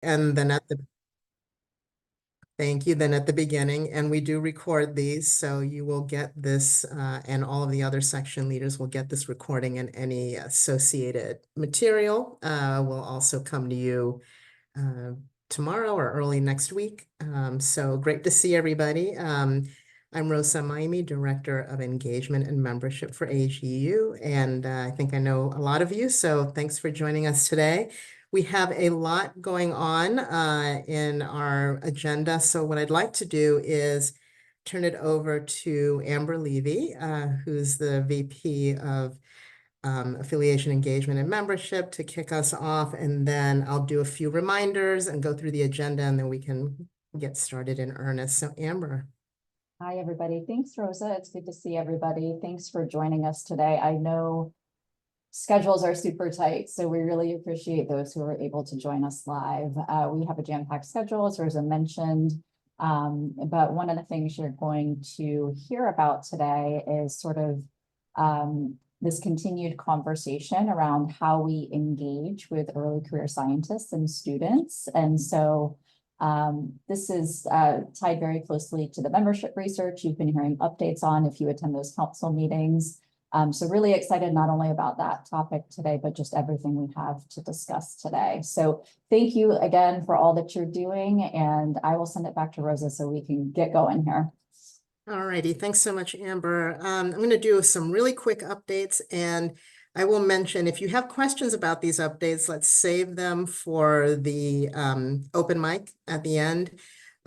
And then at the Thank you. Then at the beginning, and we do record these, so you will get this, and all of the other section leaders will get this recording, and any associated material will also come to you uh, tomorrow or early next week. So great to see everybody. I'm Rosa Maimi, Director of Engagement and Membership for AGU, and I think I know a lot of you, so thanks for joining us today. We have a lot going on in our agenda, so what I'd like to do is turn it over to Amber Levy, who's the VP of Affiliation, Engagement, and Membership, to kick us off, and then I'll do a few reminders and go through the agenda, and then we can get started in earnest. So Amber. Hi, everybody. Thanks, Rosa. It's good to see everybody. Thanks for joining us today. I know schedules are super tight, so we really appreciate those who are able to join us live. We have a jam-packed schedule, as Rosa mentioned, but one of the things you're going to hear about today is sort of this continued conversation around how we engage with early career scientists and students. And so this is tied very closely to the membership research you've been hearing updates on if you attend those council meetings. So really excited not only about that topic today, but just everything we have to discuss today. So thank you again for all that you're doing, and I will send it back to Rosa so we can get going here. All righty. Thanks so much, Amber. I'm going to do some really quick updates, and I will mention if you have questions about these updates, let's save them for the open mic at the end.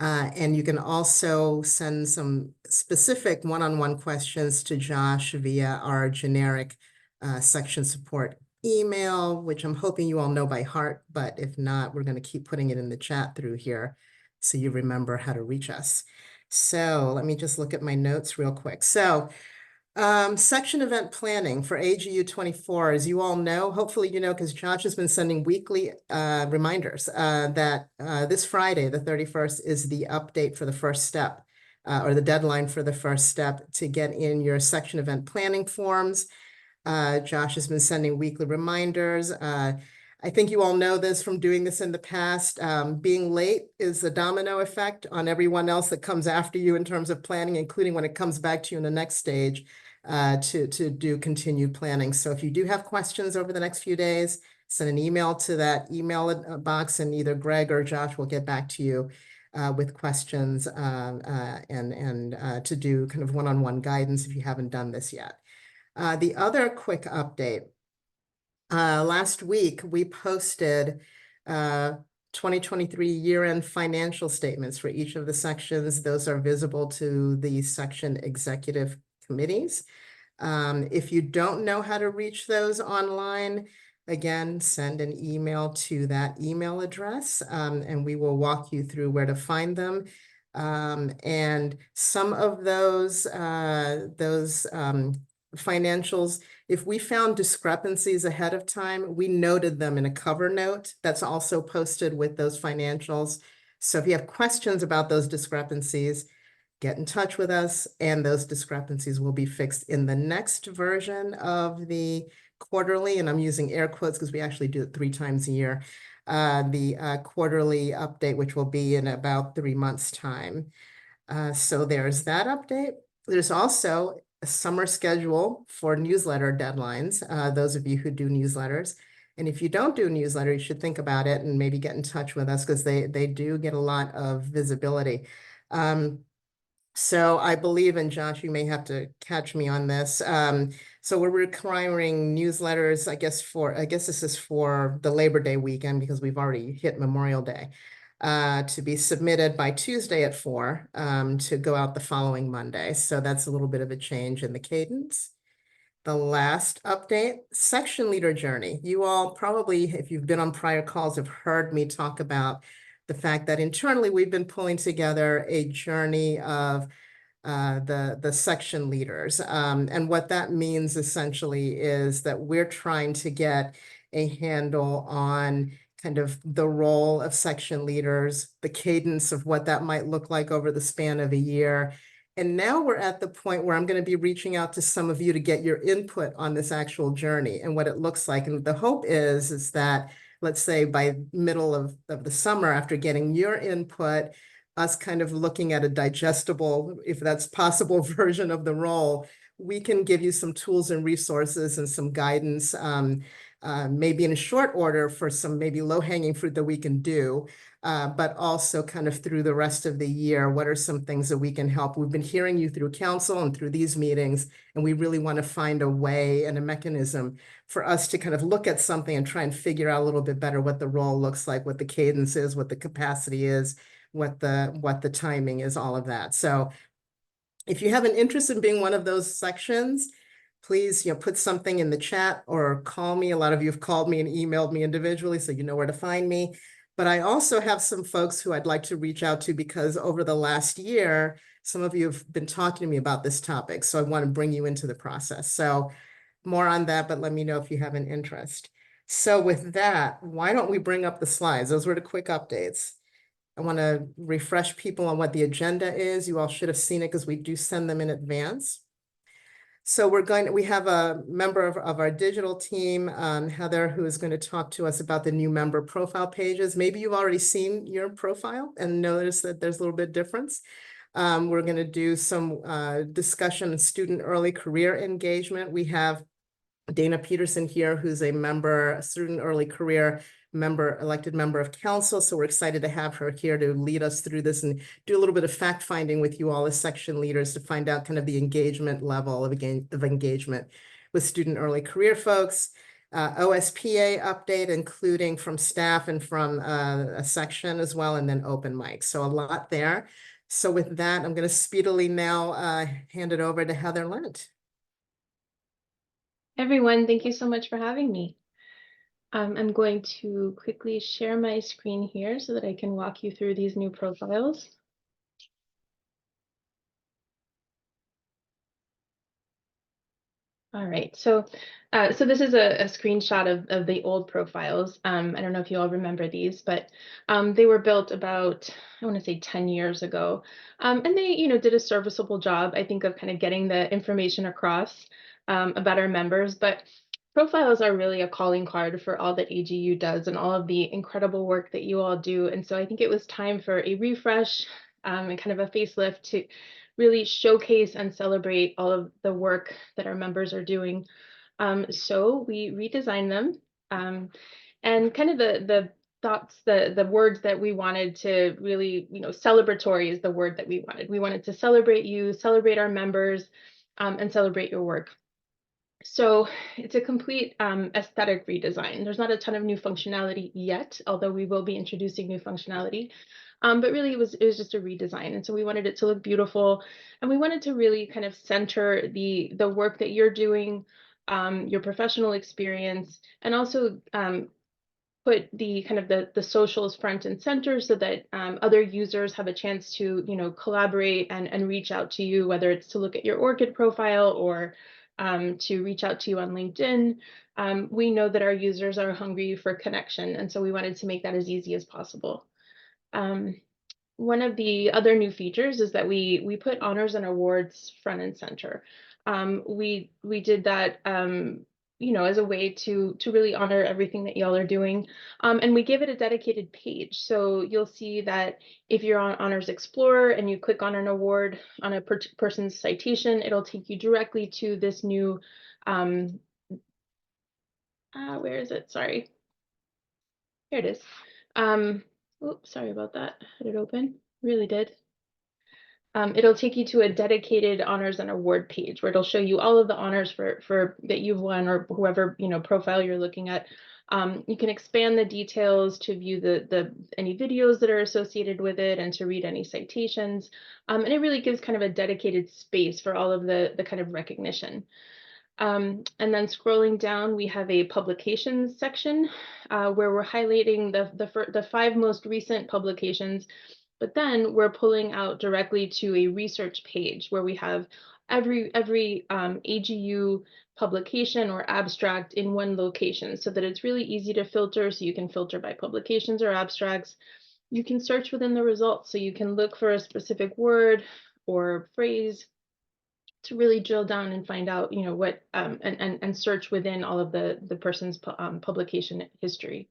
And you can also send some specific one-on-one questions to Josh via our generic section support email, which I'm hoping you all know by heart, but if not, we're going to keep putting it in the chat through here so you remember how to reach us. So let me just look at my notes real quick. So section event planning for AGU 24, as you all know, hopefully you know, because Josh has been sending weekly reminders that this Friday, the 31st, is the update for the first step, or the deadline for the first step to get in your section event planning forms. Josh has been sending weekly reminders. I think you all know this from doing this in the past. Being late is a domino effect on everyone else that comes after you in terms of planning, including when it comes back to you in the next stage to do continued planning. So if you do have questions over the next few days, send an email to that email box, and either Greg or Josh will get back to you with questions and to do kind of one-on-one guidance if you haven't done this yet. The other quick update. Last week, we posted 2023 year-end financial statements for each of the sections. Those are visible to the section executive committees. If you don't know how to reach those online, again, send an email to that email address, and we will walk you through where to find them. And some of those financials, if we found discrepancies ahead of time, we noted them in a cover note that's also posted with those financials. So if you have questions about those discrepancies, get in touch with us, and those discrepancies will be fixed in the next version of the quarterly, and I'm using air quotes because we actually do it 3 times a year, the quarterly update, which will be in about 3 months' time. So there's that update. There's also a summer schedule for newsletter deadlines, those of you who do newsletters. And if you don't do a newsletter, you should think about it and maybe get in touch with us, because they do get a lot of visibility. So I believe, and Josh, you may have to catch me on this. So we're requiring newsletters, I guess this is for the Labor Day weekend, because we've already hit Memorial Day, to be submitted by Tuesday at 4 to go out the following Monday. So that's a little bit of a change in the cadence. The last update, section leader journey. You all probably, if you've been on prior calls, have heard me talk about the fact that internally we've been pulling together a journey of the section leaders. And what that means essentially is that we're trying to get a handle on kind of the role of section leaders, the cadence of what that might look like over the span of a year. And now we're at the point where I'm going to be reaching out to some of you to get your input on this actual journey and what it looks like. And the hope is that let's say by middle of the summer, after getting your input, us kind of looking at a digestible, if that's possible, version of the role, we can give you some tools and resources and some guidance, maybe in a short order for some maybe low-hanging fruit that we can do, but also kind of through the rest of the year, what are some things that we can help? We've been hearing you through council and through these meetings, and we really want to find a way and a mechanism for us to kind of look at something and try and figure out a little bit better what the role looks like, what the cadence is, what the capacity is, what the timing is, all of that. So if you have an interest in being one of those sections, please, put something in the chat or call me. A lot of you have called me and emailed me individually, so you know where to find me. But I also have some folks who I'd like to reach out to because over the last year, some of you have been talking to me about this topic. So I want to bring you into the process. So more on that, but let me know if you have an interest. So with that, why don't we bring up the slides? Those were the quick updates. I want to refresh people on what the agenda is. You all should have seen it because we do send them in advance. So we have a member of our digital team, Heather, who is going to talk to us about the new member profile pages. Maybe you've already seen your profile and noticed that there's a little bit of difference. We're going to do some discussion of student early career engagement. We have Dana Peterson here, who's a student early career elected member of council. So we're excited to have her here to lead us through this and do a little bit of fact finding with you all as section leaders to find out kind of the engagement level of engagement with student early career folks. OSPA update, including from staff and from a section as well, and then open mic. So a lot there. So with that, I'm going to speedily now hand it over to Heather Lent. Everyone, thank you so much for having me. I'm going to quickly share my screen here so that I can walk you through these new profiles. All right, so this is a screenshot of the old profiles. I don't know if you all remember these, but they were built about, I want to say 10 years ago. And they, did a serviceable job, I think, of kind of getting the information across about our members. But profiles are really a calling card for all that AGU does and all of the incredible work that you all do. And so I think it was time for a refresh and kind of a facelift to really showcase and celebrate all of the work that our members are doing. So we redesigned them and kind of the thoughts, the words that we wanted to really, celebratory is the word that we wanted. We wanted to celebrate you, celebrate our members, and celebrate your work. So it's a complete aesthetic redesign. There's not a ton of new functionality yet, although we will be introducing new functionality. But really, it was just a redesign, and so we wanted it to look beautiful, and we wanted to really kind of center the work that you're doing, your professional experience, and also put the kind of the socials front and center so that other users have a chance to collaborate and reach out to you, whether it's to look at your ORCID profile or to reach out to you on LinkedIn. We know that our users are hungry for connection, and so we wanted to make that as easy as possible. One of the other new features is that we put honors and awards front and center. We did that as a way to really honor everything that y'all are doing. And we give it a dedicated page. So you'll see that if you're on Honors Explorer and you click on an award on a person's citation, it'll take you directly to this new, where is it? Sorry. Here it is. Oops, sorry about that. Did it open? Really did. It'll take you to a dedicated honors and award page where it'll show you all of the honors for that you've won or whoever profile you're looking at. You can expand the details to view any videos that are associated with it and to read any citations. And it really gives kind of a dedicated space for all of the kind of recognition. And then scrolling down, we have a publications section where we're highlighting the 5 most recent publications. But then we're pulling out directly to a research page where we have every AGU publication or abstract in one location so that it's really easy to filter. So you can filter by publications or abstracts. You can search within the results. So you can look for a specific word or phrase to really drill down and find out, what and search within all of the person's publication history.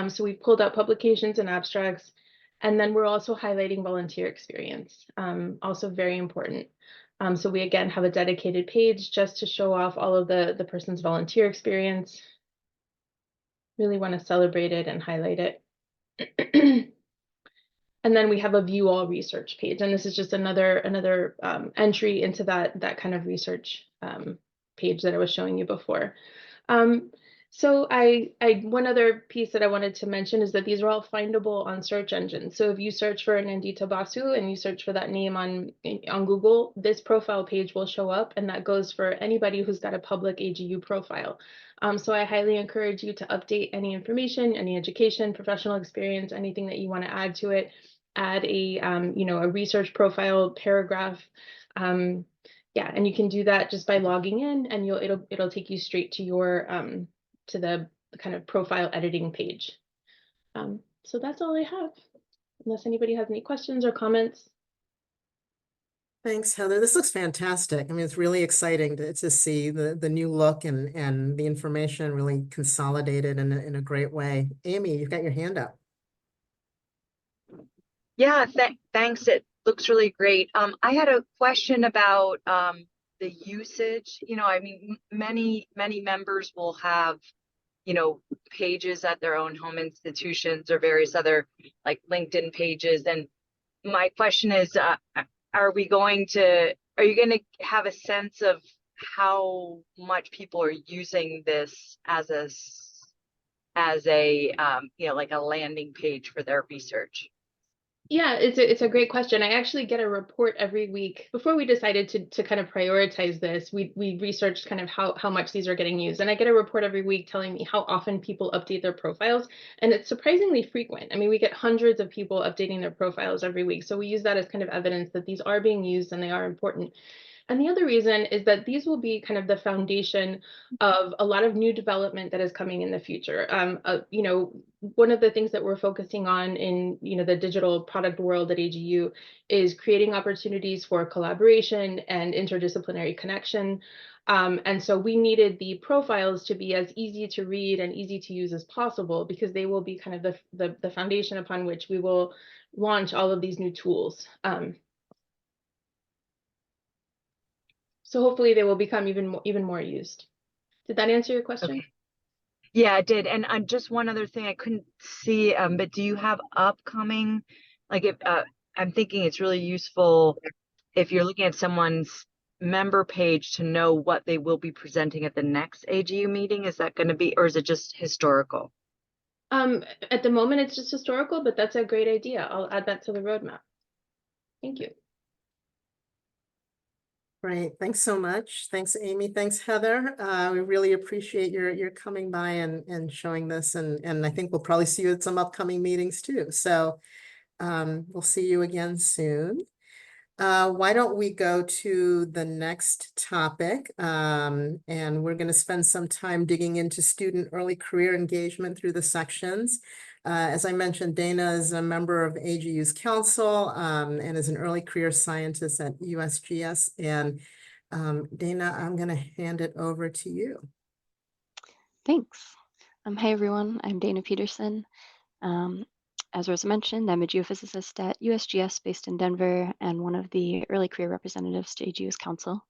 So we pulled out publications and abstracts, and then we're also highlighting volunteer experience, also very important. So we again have a dedicated page just to show off all of the person's volunteer experience. Really want to celebrate it and highlight it. And then we have a view all research page, and this is just another entry into that kind of research page that I was showing you before. So one other piece that I wanted to mention is that these are all findable on search engines. So if you search for Nandita Basu and you search for that name on Google, this profile page will show up, and that goes for anybody who's got a public AGU profile. So I highly encourage you to update any information, any education, professional experience, anything that you want to add to it. Add a a research profile paragraph. Yeah, and you can do that just by logging in, and it'll take you straight to your to the kind of profile editing page. So that's all I have, unless anybody has any questions or comments. Thanks, Heather. This looks fantastic. I mean, it's really exciting to see the new look and the information really consolidated in a great way. Amy, you've got your hand up. Yeah, thanks. It looks really great. I had a question about the usage. I mean, many members will have, pages at their own home institutions or various other like LinkedIn pages. And my question is, are you going to have a sense of how much people are using this as a like a landing page for their research? Yeah, it's a great question. I actually get a report every week. Before we decided to kind of prioritize this, we researched kind of how much these are getting used. And I get a report every week telling me how often people update their profiles. And it's surprisingly frequent. I mean, we get hundreds of people updating their profiles every week. So we use that as kind of evidence that these are being used and they are important. And the other reason is that these will be kind of the foundation of a lot of new development that is coming in the future. One of the things that we're focusing on in the digital product world at AGU is creating opportunities for collaboration and interdisciplinary connection. And so we needed the profiles to be as easy to read and easy to use as possible, because they will be kind of the foundation upon which we will launch all of these new tools. So hopefully they will become even more used. Did that answer your question? Okay. Yeah, it did. And just one other thing I couldn't see, but do you have upcoming, like if I'm thinking it's really useful if you're looking at someone's member page to know what they will be presenting at the next AGU meeting. Is that going to be, or is it just historical? At the moment it's just historical, but that's a great idea. I'll add that to the roadmap. Thank you. Great. Thanks so much. Thanks, Amy. Thanks, Heather. We really appreciate your coming by and showing this. And I think we'll probably see you at some upcoming meetings too. So we'll see you again soon. Why don't we go to the next topic? And we're going to spend some time digging into student early career engagement through the sections. As I mentioned, Dana is a member of AGU's council and is an early career scientist at USGS. And Dana, I'm going to hand it over to you. Thanks. Hi, everyone. I'm Dana Peterson. As Rosa mentioned, I'm a geophysicist at USGS based in Denver and one of the early career representatives to AGU's council.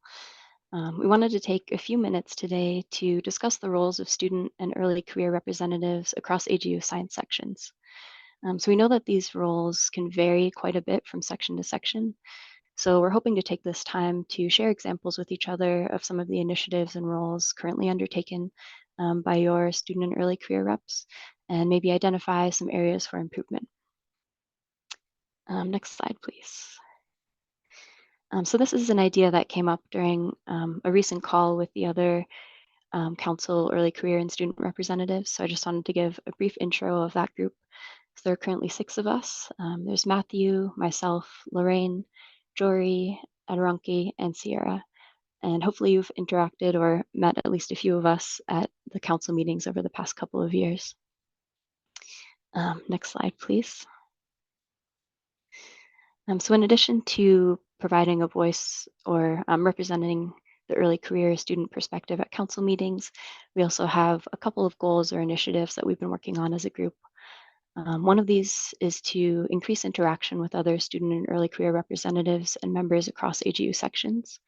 We wanted to take a few minutes today to discuss the roles of student and early career representatives across AGU science sections. So we know that these roles can vary quite a bit from section to section. So we're hoping to take this time to share examples with each other of some of the initiatives and roles currently undertaken by your student and early career reps, and maybe identify some areas for improvement. Next slide, please. So this is an idea that came up during a recent call with the other council early career and student representatives. So I just wanted to give a brief intro of that group. So there are currently 6 of us. There's Matthew, myself, Lorraine, Jory, Adirunke, and Sierra. And hopefully you've interacted or met at least a few of us at the council meetings over the past couple of years. Next slide, please. So in addition to providing a voice or representing the early career student perspective at council meetings, we also have a couple of goals or initiatives that we've been working on as a group. One of these is to increase interaction with other student and early career representatives and members across AGU sections.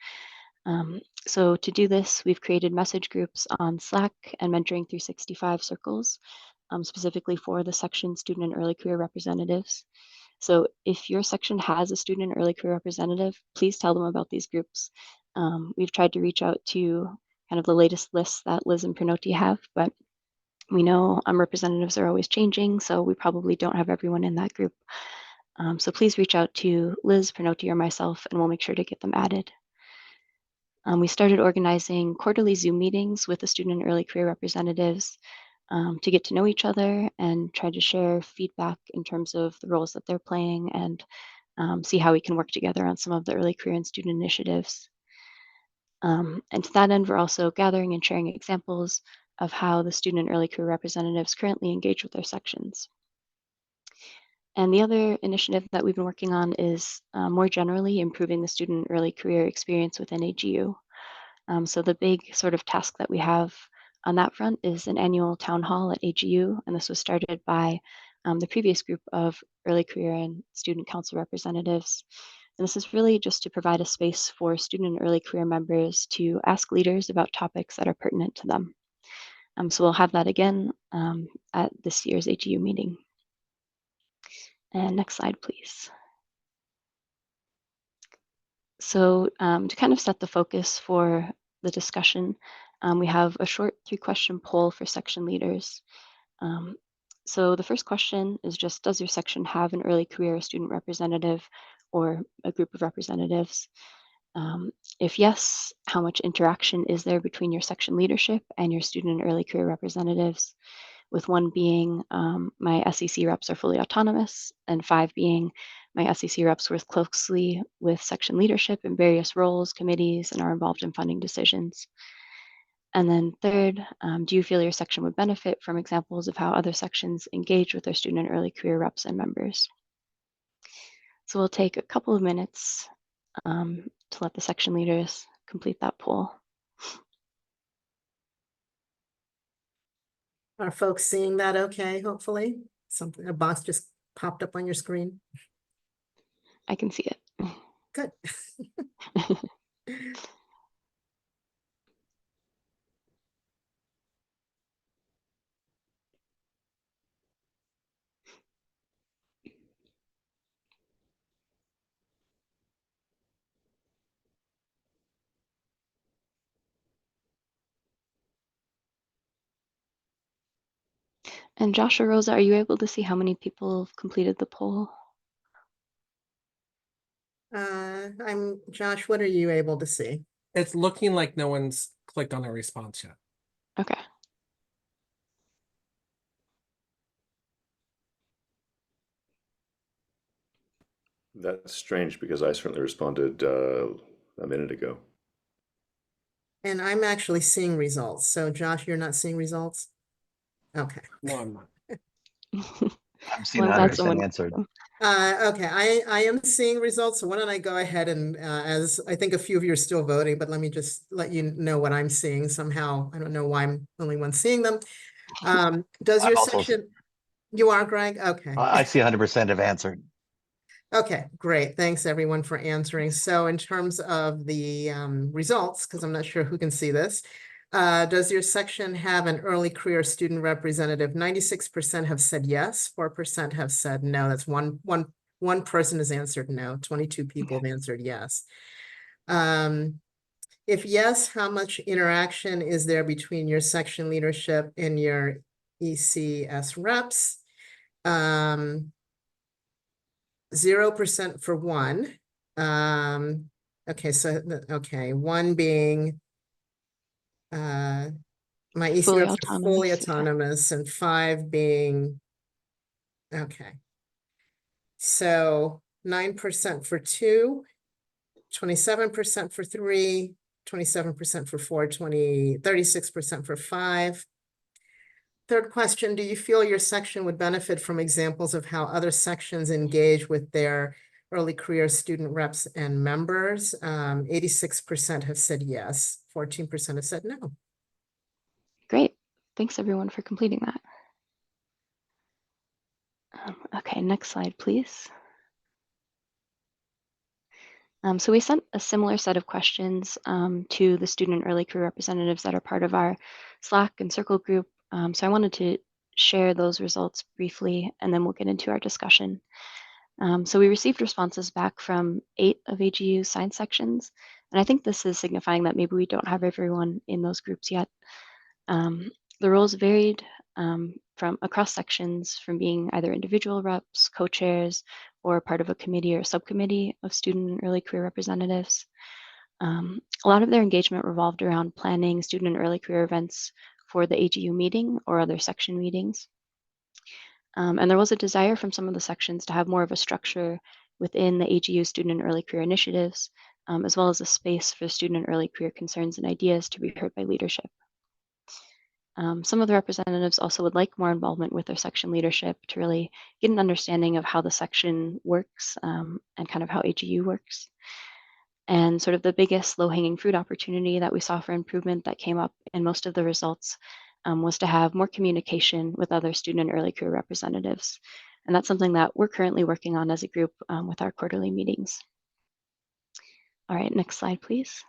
So to do this, we've created message groups on Slack and Mentoring 365 circles, specifically for the section student and early career representatives. So if your section has a student and early career representative, please tell them about these groups. We've tried to reach out to kind of the latest lists that Liz and Pranoti have, but we know representatives are always changing, so we probably don't have everyone in that group. So please reach out to Liz, Pranoti, or myself, and we'll make sure to get them added. We started organizing quarterly Zoom meetings with the student and early career representatives to get to know each other and try to share feedback in terms of the roles that they're playing and see how we can work together on some of the early career and student initiatives. And to that end, we're also gathering and sharing examples of how the student and early career representatives currently engage with their sections. And the other initiative that we've been working on is more generally improving the student and early career experience within AGU. So the big sort of task that we have on that front is an annual town hall at AGU, and this was started by the previous group of early career and student council representatives. And this is really just to provide a space for student and early career members to ask leaders about topics that are pertinent to them. So we'll have that again at this year's AGU meeting. And next slide, please. So to kind of set the focus for the discussion, we have a short 3-question poll for section leaders. So the first question is just, does your section have an early career student representative or a group of representatives? If yes, how much interaction is there between your section leadership and your student and early career representatives? With 1 being my SEC reps are fully autonomous, and 5 being my SEC reps work closely with section leadership in various roles, committees, and are involved in funding decisions. And then 3rd, do you feel your section would benefit from examples of how other sections engage with their student and early career reps and members? So we'll take a couple of minutes to let the section leaders complete that poll. Are folks seeing that okay, hopefully? A box just popped up on your screen. I can see it. Good. And Josh or Rosa, are you able to see how many people have completed the poll? Josh, what are you able to see? It's looking like no one's clicked on a response yet. Okay. That's strange because I certainly responded a minute ago. And I'm actually seeing results. So Josh, you're not seeing results? Okay. No, I'm not. I'm seeing Well, I'm glad 100% someone- answered. Okay, I am seeing results. So why don't I go ahead and as I think a few of you are still voting, but let me just let you know what I'm seeing somehow. I don't know why I'm the only one seeing them. Does your I'm also- section, you are, Greg? Okay. I see 100% have answered. Okay, great. Thanks everyone for answering. So in terms of the results, because I'm not sure who can see this, does your section have an early career student representative? 96% have said yes, 4% have said no. That's one person has answered no, 22 people have answered yes. If yes, how much interaction is there between your section leadership and your ECS reps? 0% for 1. Okay, so okay, 1 being my EC Fully reps are fully autonomous, yeah. autonomous, and 5 being okay. So 9% for 2, 27% for 3, 27% for 4, 36% for 5. Third question, do you feel your section would benefit from examples of how other sections engage with their early career student reps and members? 86% have said yes, 14% have said no. Great. Thanks everyone for completing that. Okay, next slide, please. So we sent a similar set of questions to the student early career representatives that are part of our Slack and Circle group. So I wanted to share those results briefly, and then we'll get into our discussion. So we received responses back from 8 of AGU's science sections, and I think this is signifying that maybe we don't have everyone in those groups yet. The roles varied from across sections, from being either individual reps, co-chairs, or part of a committee or subcommittee of student and early career representatives. A lot of their engagement revolved around planning student and early career events for the AGU meeting or other section meetings. And there was a desire from some of the sections to have more of a structure within the AGU student and early career initiatives, as well as a space for student and early career concerns and ideas to be heard by leadership. Some of the representatives also would like more involvement with their section leadership to really get an understanding of how the section works and kind of how AGU works. And sort of the biggest low-hanging fruit opportunity that we saw for improvement that came up in most of the results was to have more communication with other student and early career representatives. And that's something that we're currently working on as a group with our quarterly meetings. All right, next slide, please.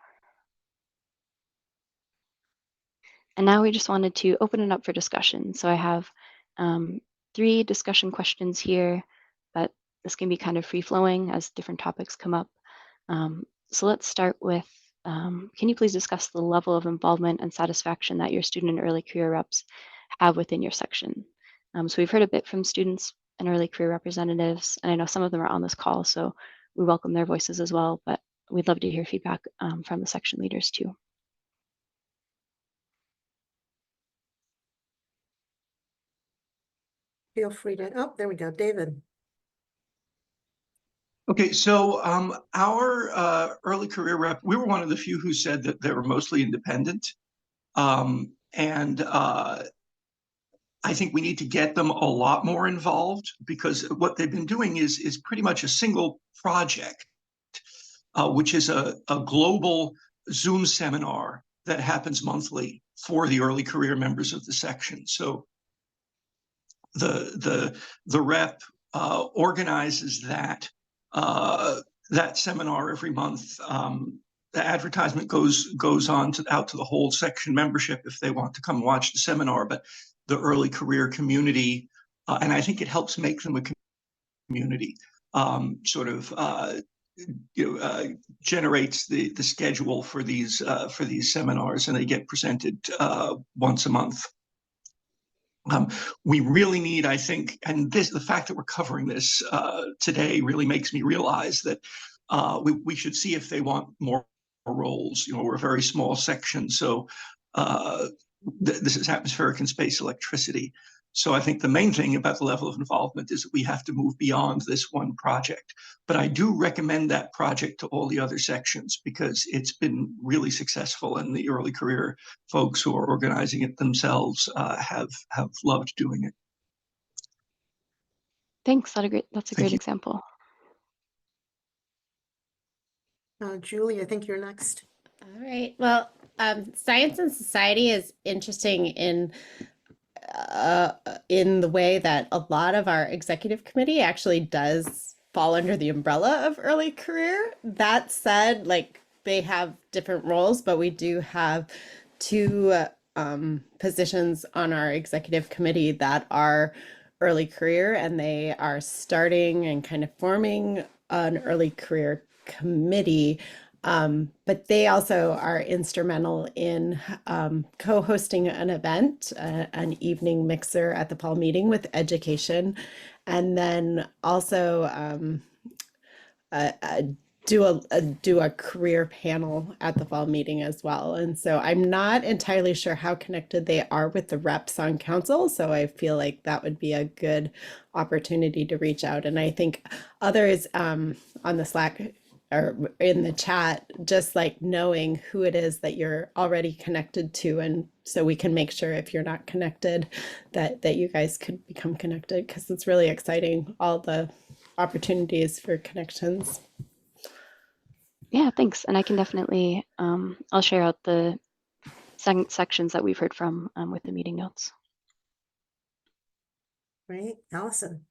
And now we just wanted to open it up for discussion. So I have 3 discussion questions here, but this can be kind of free-flowing as different topics come up. So let's start with, can you please discuss the level of involvement and satisfaction that your student and early career reps have within your section? So we've heard a bit from students and early career representatives, and I know some of them are on this call, so we welcome their voices as well, but we'd love to hear feedback from the section leaders too. Feel free to, oh, there we go, David. Okay, so our early career rep, we were one of the few who said that they were mostly independent. I think we need to get them a lot more involved, because what they've been doing is pretty much a single project, which is a global Zoom seminar that happens monthly for the early career members of the section. So the rep organizes that seminar every month. The advertisement goes on out to the whole section membership if they want to come watch the seminar, but the early career community, and I think it helps make them a community, generates the schedule for these seminars, and they get presented once a month. We really need, I think, and the fact that we're covering this today really makes me realize that we should see if they want more roles. We're a very small section, so this is atmospheric and space electricity. So I think the main thing about the level of involvement is that we have to move beyond this one project. But I do recommend that project to all the other sections, because it's been really successful, and the early career folks who are organizing it themselves have loved doing it. Thanks, that's a great you. example. Julie, I think you're next. All right. Well, Science and Society is interesting in the way that a lot of our executive committee actually does fall under the umbrella of early career. That said, like, they have different roles, but we do have 2 positions on our executive committee that are early career, and they are starting and kind of forming an early career committee. But they also are instrumental in co-hosting an event, an evening mixer at the fall meeting with education, and then also do a career panel at the fall meeting as well. And so I'm not entirely sure how connected they are with the reps on council, so I feel like that would be a good opportunity to reach out. And I think others on the Slack or in the chat, just like knowing who it is that you're already connected to, and so we can make sure if you're not connected that you guys could become connected, because it's really exciting, all the opportunities for connections. Yeah, thanks. And I can definitely, I'll share out the sections that we've heard from with the meeting notes. Right, Allison.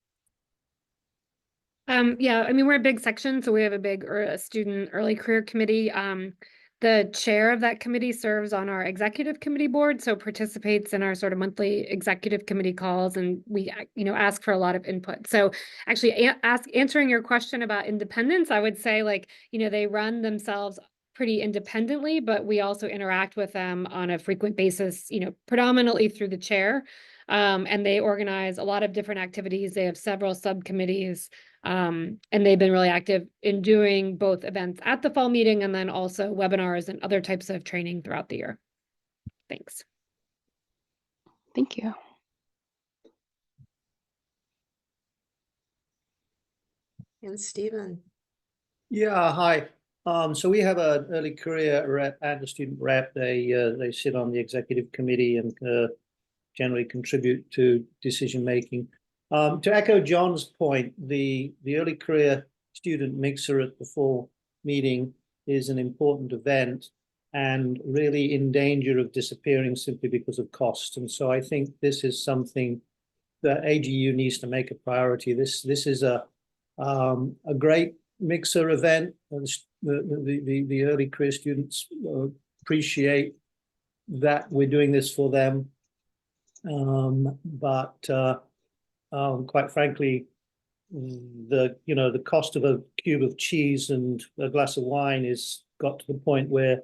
Yeah, I mean, we're a big section, so we have a big student early career committee. The chair of that committee serves on our executive committee board, so participates in our sort of monthly executive committee calls, and we, ask for a lot of input. So actually answering your question about independence, I would say like, they run themselves pretty independently, but we also interact with them on a frequent basis, predominantly through the chair. And they organize a lot of different activities. They have several subcommittees. And they've been really active in doing both events at the fall meeting and then also webinars and other types of training throughout the year. Thanks. Thank you. And Stephen. Yeah, hi. So we have an early career rep and a student rep. They sit on the executive committee and generally contribute to decision making. To echo John's point, the early career student mixer at the fall meeting is an important event and really in danger of disappearing simply because of cost. And so I think this is something that AGU needs to make a priority. This is a great mixer event. The early career students appreciate that we're doing this for them. But quite frankly, the cost of a cube of cheese and a glass of wine is got to the point where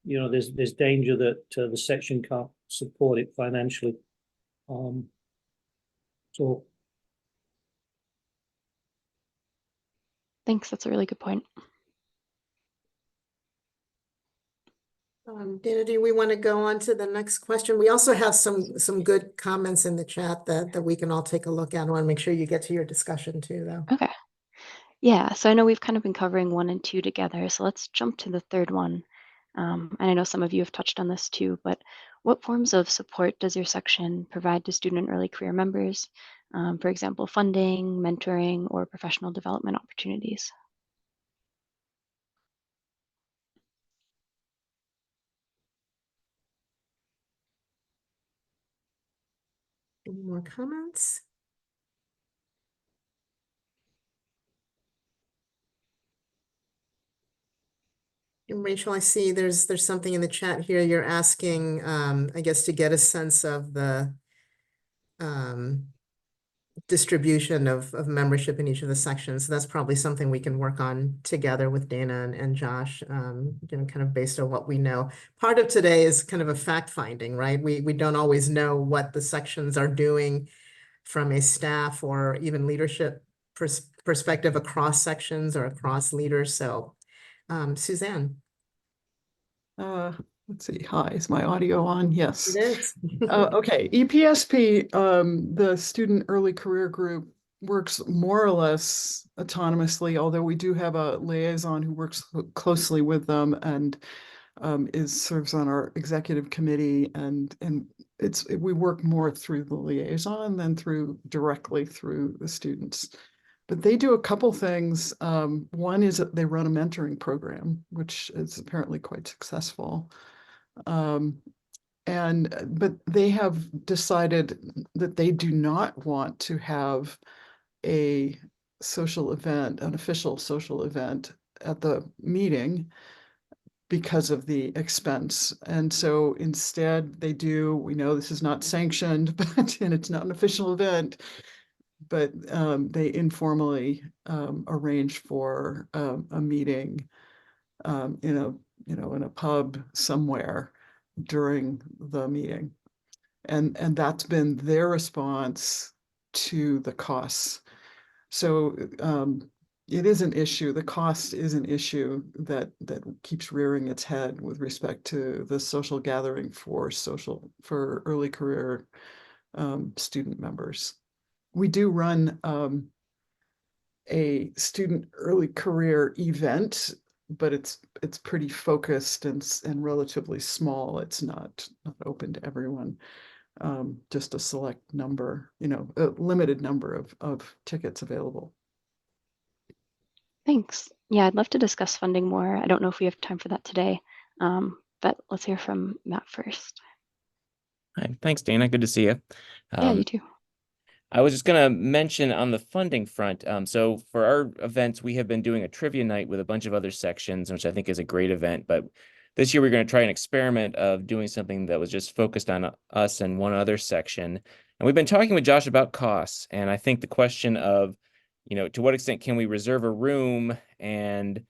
there's danger that the section can't support it financially. So Thanks. That's a really good point. Dana, do we want to go on to the next question? We also have some good comments in the chat that we can all take a look at. I want to make sure you get to your discussion too, though. Okay. Yeah, so I know we've kind of been covering 1 and 2 together, so let's jump to the third one. And I know some of you have touched on this too, but what forms of support does your section provide to student early career members? For example, funding, mentoring, or professional development opportunities? Any more comments? And Rachel, I see there's something in the chat here. You're asking, I guess, to get a sense of the distribution of membership in each of the sections. So that's probably something we can work on together with Dana and Josh, kind of based on what we know. Part of today is kind of a fact finding, right? We don't always know what the sections are doing from a staff or even leadership perspective across sections or across leaders. So Suzanne. Let's see. Hi, is my audio on? Yes. It is. Okay. EPSP, the Student Early Career Group, works more or less autonomously, although we do have a liaison who works closely with them and serves on our executive committee, and we work more through the liaison than directly through the students. But they do a couple things. One is that they run a mentoring program, which is apparently quite successful. But they have decided that they do not want to have a social event, an official social event at the meeting because of the expense. And so instead we know this is not sanctioned, and it's not an official event, but they informally arrange for a meeting in a pub somewhere during the meeting, and that's been their response to the costs. So it is an issue. The cost is an issue that keeps rearing its head with respect to the social gathering for early career student members. We do run a student early career event, but it's pretty focused and relatively small. It's not open to everyone. Just a select number, a limited number of tickets available. Thanks. Yeah, I'd love to discuss funding more. I don't know if we have time for that today, but let's hear from Matt first. Hi, thanks, Dana. Good to see you. Yeah, you too. I was just gonna mention on the funding front, so for our events, we have been doing a trivia night with a bunch of other sections, which I think is a great event, but this year we're gonna try an experiment of doing something that was just focused on us and one other section. And we've been talking with Josh about costs, and I think the question of, to what extent can we reserve a room and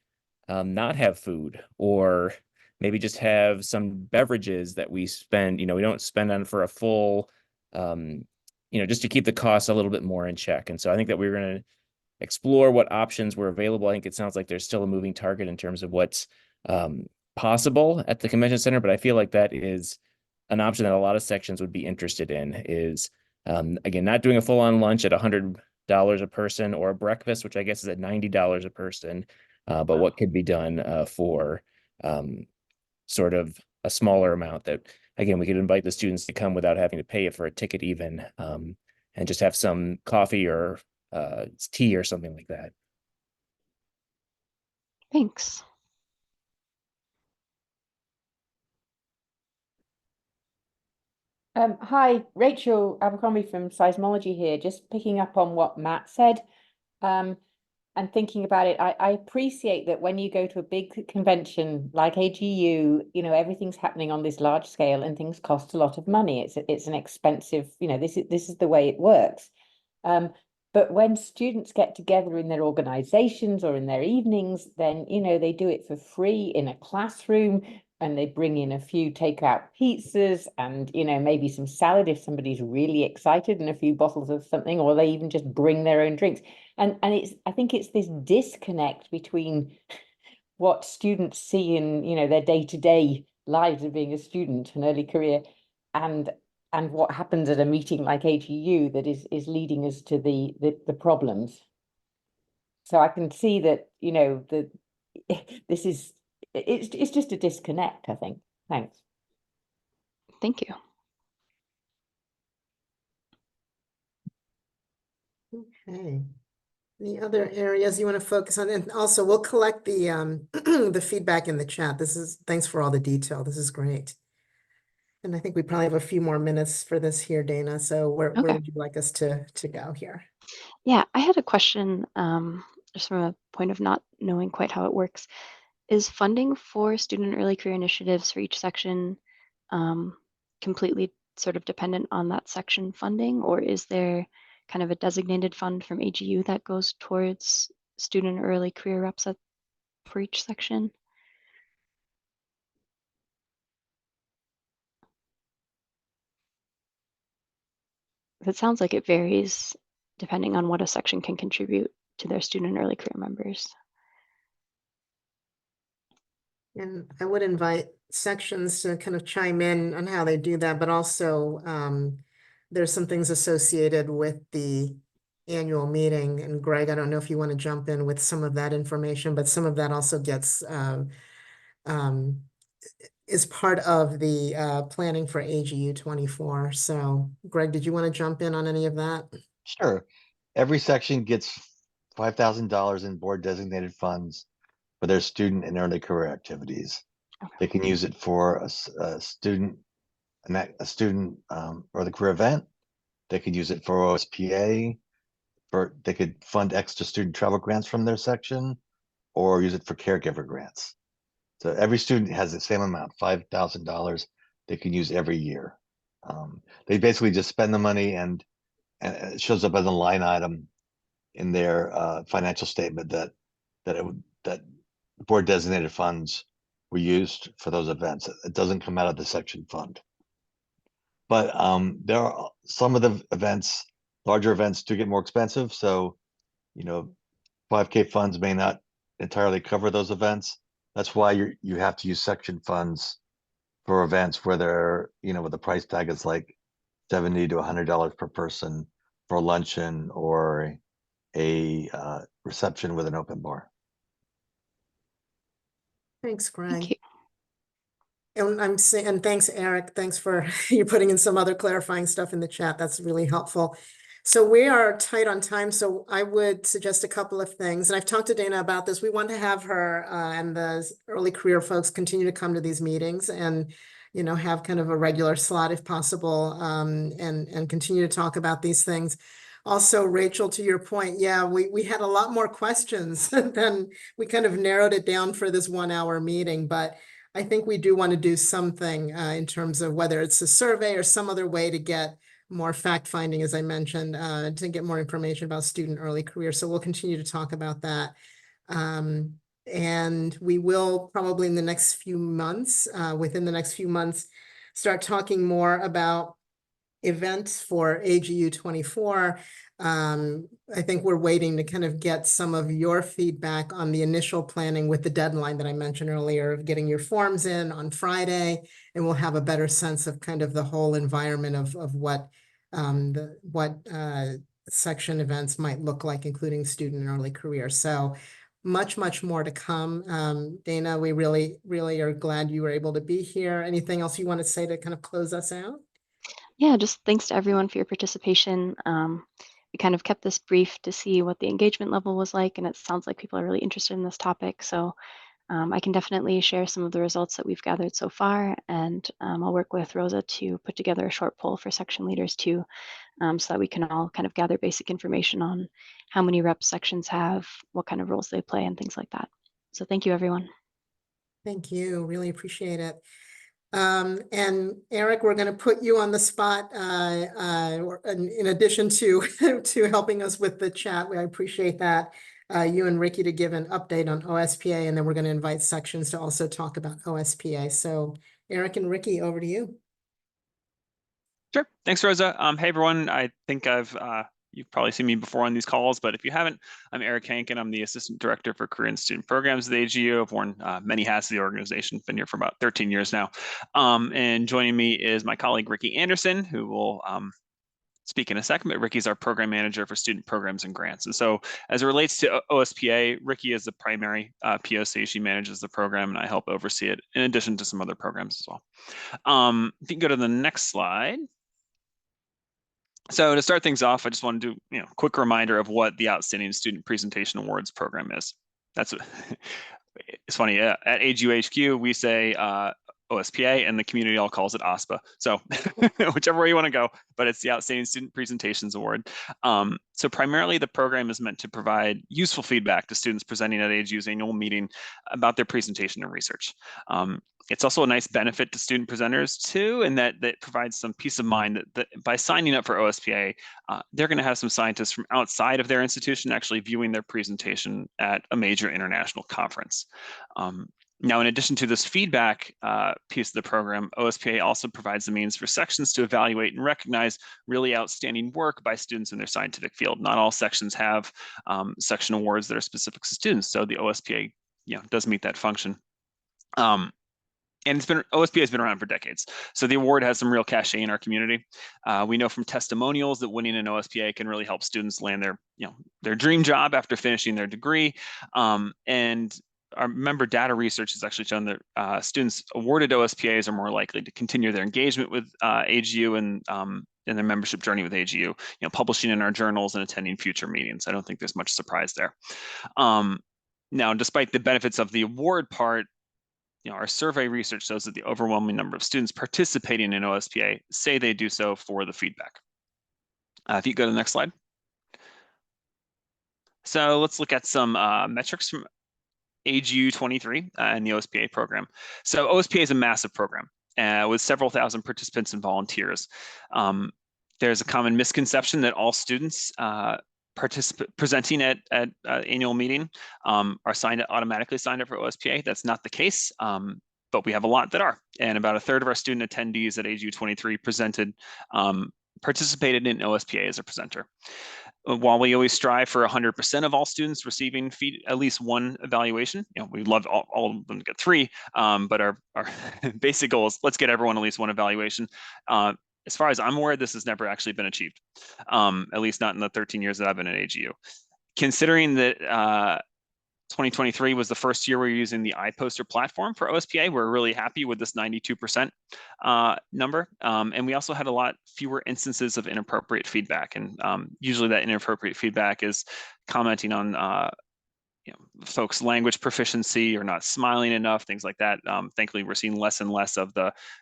not have food, or maybe just have some beverages that we spend, we don't spend on for a full, just to keep the costs a little bit more in check. And so I think that we're going to explore what options were available. I think it sounds like there's still a moving target in terms of what's possible at the convention center, but I feel like that is an option that a lot of sections would be interested in, is again, not doing a full-on lunch at $100 a person, or a breakfast, which I guess is at $90 a person, but what could be done for sort of a smaller amount that, again, we could invite the students to come without having to pay for a ticket even, and just have some coffee or tea or something like that. Thanks. Hi, Rachel Abercrombie from Seismology here, just picking up on what Matt said. And thinking about it, I appreciate that when you go to a big convention like AGU, everything's happening on this large scale and things cost a lot of money. It's an expensive, this is the way it works. But when students get together in their organizations or in their evenings, then, they do it for free in a classroom, and they bring in a few takeout pizzas and, maybe some salad if somebody's really excited, and a few bottles of something, or they even just bring their own drinks. And I think it's this disconnect between what students see in, their day-to-day lives of being a student, an early career, and what happens at a meeting like AGU that is leading us to the problems. So I can see that, it's just a disconnect, I think. Thanks. Thank you. Okay. Any other areas you want to focus on? And also, we'll collect the the feedback in the chat. Thanks for all the detail. This is great. And I think we probably have a few more minutes for this here, Dana. So where would you like us to go here? Yeah, I had a question, just from a point of not knowing quite how it works. Is funding for student early career initiatives for each section completely sort of dependent on that section funding, or is there kind of a designated fund from AGU that goes towards student early career reps for each section? It sounds like it varies depending on what a section can contribute to their student early career members. And I would invite sections to kind of chime in on how they do that, but also there's some things associated with the annual meeting. And Greg, I don't know if you want to jump in with some of that information, but some of that also gets is part of the planning for AGU 24. So Greg, did you want to jump in on any of that? Sure. Every section gets $5,000 in board designated funds for their student and early career activities. Okay. They can use it for a student early career event. They could use it for OSPA. They could fund extra student travel grants from their section, or use it for caregiver grants. So every student has the same amount, $5,000 they can use every year. They basically just spend the money, and it shows up as a line item in their financial statement that board designated funds were used for those events. It doesn't come out of the section fund. But there are some of the events, larger events, do get more expensive. So, 5K funds may not entirely cover those events. That's why you have to use section funds for events where they're, where the price tag is like $70 to $100 per person for a luncheon or a reception with an open bar. Thanks, Greg. Thank you. And thanks, Eric. Thanks for you putting in some other clarifying stuff in the chat. That's really helpful. So we are tight on time, so I would suggest a couple of things. And I've talked to Dana about this. We want to have her and the early career folks continue to come to these meetings and, have kind of a regular slot if possible, and continue to talk about these things. also, Rachel, to your point, yeah, we had a lot more questions than we kind of narrowed it down for this 1 hour meeting, but I think we do want to do something in terms of whether it's a survey or some other way to get more fact finding, as I mentioned, to get more information about student early career. So we'll continue to talk about that. And we will probably in the next few months, within the next few months, start talking more about events for AGU 24. I think we're waiting to kind of get some of your feedback on the initial planning with the deadline that I mentioned earlier of getting your forms in on Friday, and we'll have a better sense of kind of the whole environment of what section events might look like, including student and early career. So much more to come. Dana, we really are glad you were able to be here. Anything else you want to say to kind of close us out? Yeah, just thanks to everyone for your participation. We kind of kept this brief to see what the engagement level was like, and it sounds like people are really interested in this topic. So I can definitely share some of the results that we've gathered so far, and I'll work with Rosa to put together a short poll for section leaders too, so that we can all kind of gather basic information on how many reps sections have, what kind of roles they play, and things like that. So thank you, everyone. Thank you. Really appreciate it. And Eric, we're going to put you on the spot in addition to to helping us with the chat. I appreciate that. You and Ricky to give an update on OSPA, and then we're going to invite sections to also talk about OSPA. So Eric and Ricky, over to you. Sure. Thanks, Rosa. Hey, everyone. I think you've probably seen me before on these calls, but if you haven't, I'm Eric Hankin. I'm the Assistant Director for Career and Student Programs at the AGU. I've worn many hats of the organization, been here for about 13 years now. And joining me is my colleague, Ricky Anderson, who will speak in a second, but Ricky's our Program Manager for Student Programs and Grants. And so as it relates to OSPA, Ricky is the primary POC. She manages the program, and I help oversee it in addition to some other programs as well. If you can go to the next slide. So to start things off, I just want to do a quick reminder of what the Outstanding Student Presentation Awards program is. That's it's funny, at AGU HQ, we say OSPA, and the community all calls it OSPA. So whichever way you want to go, but it's the Outstanding Student Presentations Award. So primarily the program is meant to provide useful feedback to students presenting at AGU's annual meeting about their presentation and research. It's also a nice benefit to student presenters too, and that provides some peace of mind that by signing up for OSPA, they're going to have some scientists from outside of their institution actually viewing their presentation at a major international conference. Now, in addition to this feedback piece of the program, OSPA also provides the means for sections to evaluate and recognize really outstanding work by students in their scientific field. Not all sections have section awards that are specific to students, so the OSPA does meet that function. And OSPA has been around for decades. So the award has some real cachet in our community. We know from testimonials that winning an OSPA can really help students land their dream job after finishing their degree. And our member data research has actually shown that students awarded OSPAs are more likely to continue their engagement with AGU and in their membership journey with AGU, publishing in our journals and attending future meetings. I don't think there's much surprise there. Now, despite the benefits of the award part, our survey research shows that the overwhelming number of students participating in OSPA say they do so for the feedback. If you go to the next slide. So let's look at some metrics from AGU 23 and the OSPA program. So OSPA is a massive program with several thousand participants and volunteers. There's a common misconception that all students presenting at annual meeting are automatically signed up for OSPA. That's not the case, but we have a lot that are. And about a third of our student attendees at AGU 23 participated in OSPA as a presenter. While we always strive for 100% of all students receiving at least one evaluation, we'd love all of them to get 3, but our basic goal is let's get everyone at least one evaluation. As far as I'm aware, this has never actually been achieved, at least not in the 13 years that I've been at AGU. Considering that 2023 was the first year we were using the iPoster platform for OSPA, we're really happy with this 92% number. And we also had a lot fewer instances of inappropriate feedback. And usually that inappropriate feedback is commenting on folks' language proficiency or not smiling enough, things like that. Thankfully, we're seeing less and less of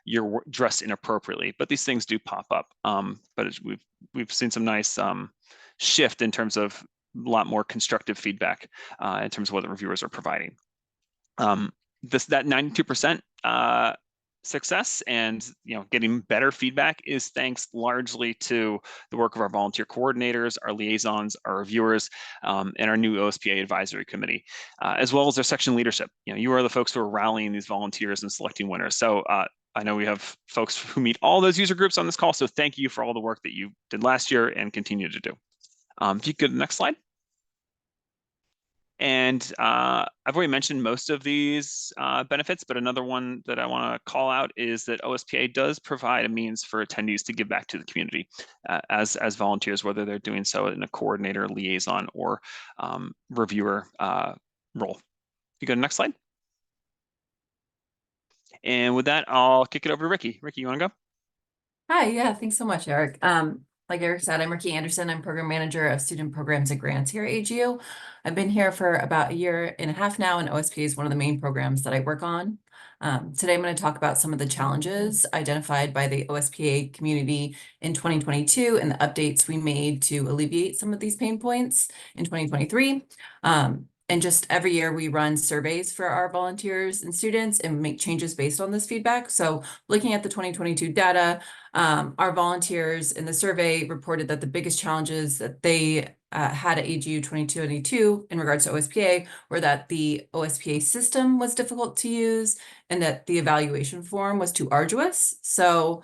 you're dressed inappropriately, but these things do pop up. But we've seen some nice shift in terms of a lot more constructive feedback in terms of what the reviewers are providing. That 92% success and getting better feedback is thanks largely to the work of our volunteer coordinators, our liaisons, our reviewers, and our new OSPA advisory committee, as well as their section leadership. You are the folks who are rallying these volunteers and selecting winners. So I know we have folks who meet all those user groups on this call, so thank you for all the work that you did last year and continue to do. If you could, next slide. And I've already mentioned most of these benefits, but another one that I want to call out is that OSPA does provide a means for attendees to give back to the community as volunteers, whether they're doing so in a coordinator, liaison, or reviewer role. If you go to the next slide. And with that, I'll kick it over to Ricky. Ricky, you want to go? Hi, yeah, thanks so much, Eric. Like Eric said, I'm Ricky Anderson. I'm Program Manager of Student Programs and Grants here at AGU. I've been here for about 1.5 years now, and OSPA is one of the main programs that I work on. Today, I'm going to talk about some of the challenges identified by the OSPA community in 2022 and the updates we made to alleviate some of these pain points in 2023. And just every year we run surveys for our volunteers and students and make changes based on this feedback. So looking at the 2022 data, our volunteers in the survey reported that the biggest challenges that they had at AGU 2022 in regards to OSPA were that the OSPA system was difficult to use and that the evaluation form was too arduous. So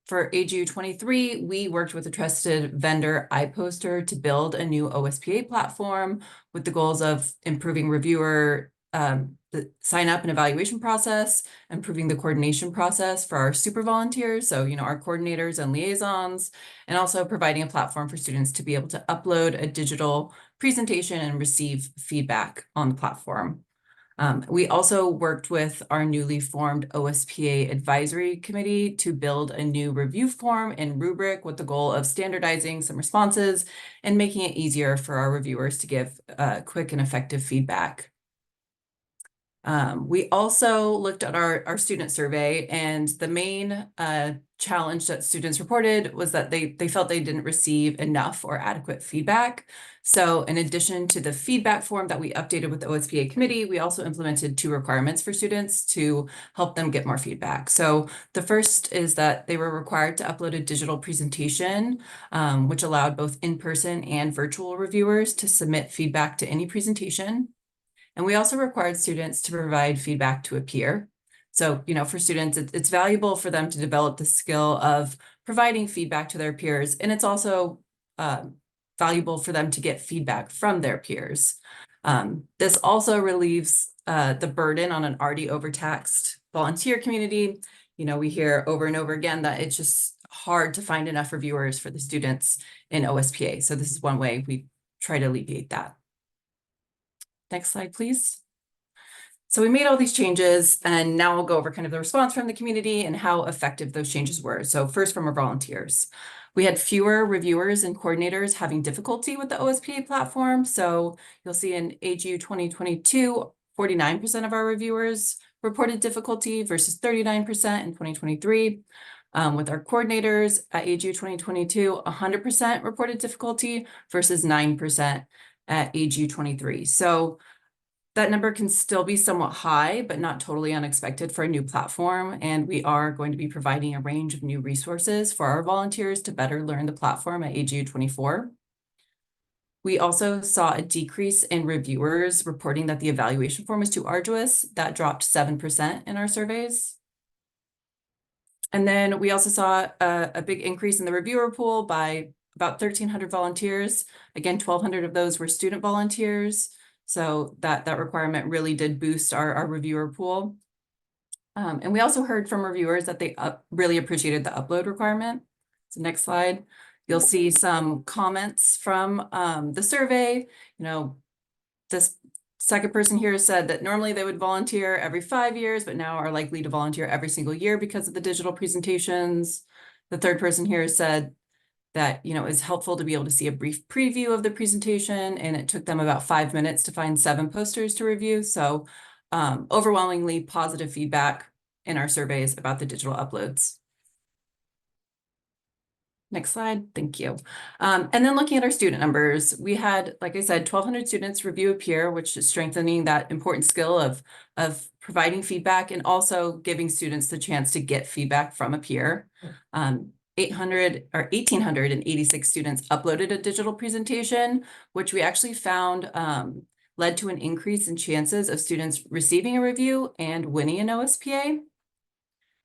for AGU 23, we worked with a trusted vendor, iPoster, to build a new OSPA platform with the goals of improving reviewer the sign up and evaluation process, improving the coordination process for our super volunteers, so our coordinators and liaisons, and also providing a platform for students to be able to upload a digital presentation and receive feedback on the platform. We also worked with our newly formed OSPA advisory committee to build a new review form and rubric with the goal of standardizing some responses and making it easier for our reviewers to give quick and effective feedback. We also looked at our student survey, and the main challenge that students reported was that they felt they didn't receive enough or adequate feedback. So in addition to the feedback form that we updated with the OSPA committee, we also implemented 2 requirements for students to help them get more feedback. So the first is that they were required to upload a digital presentation, which allowed both in-person and virtual reviewers to submit feedback to any presentation. And we also required students to provide feedback to a peer. So, for students, it's valuable for them to develop the skill of providing feedback to their peers. And it's also valuable for them to get feedback from their peers. This also relieves the burden on an already overtaxed volunteer community. We hear over and over again that it's just hard to find enough reviewers for the students in OSPA. So this is one way we try to alleviate that. Next slide, please. So we made all these changes, and now we'll go over kind of the response from the community and how effective those changes were. So first, from our volunteers. We had fewer reviewers and coordinators having difficulty with the OSPA platform. So you'll see in AGU 2022, 49% of our reviewers reported difficulty versus 39% in 2023. With our coordinators at AGU 2022, 100% reported difficulty versus 9% at AGU 23. So that number can still be somewhat high, but not totally unexpected for a new platform. And we are going to be providing a range of new resources for our volunteers to better learn the platform at AGU 24. We also saw a decrease in reviewers reporting that the evaluation form was too arduous. That dropped 7% in our surveys. And then we also saw a big increase in the reviewer pool by about 1,300 volunteers. Again, 1,200 of those were student volunteers. So that requirement really did boost our reviewer pool. And we also heard from reviewers that they really appreciated the upload requirement. So next slide, you'll see some comments from the survey. This second person here said that normally they would volunteer every 5 years, but now are likely to volunteer every single year because of the digital presentations. The third person here said that, it's helpful to be able to see a brief preview of the presentation, and it took them about 5 minutes to find 7 posters to review. So overwhelmingly positive feedback in our surveys about the digital uploads. Next slide, thank you. And then looking at our student numbers, we had, like I said, 1,200 students review a peer, which is strengthening that important skill of providing feedback and also giving students the chance to get feedback from a peer. 1,886 students uploaded a digital presentation, which we actually found led to an increase in chances of students receiving a review and winning an OSPA.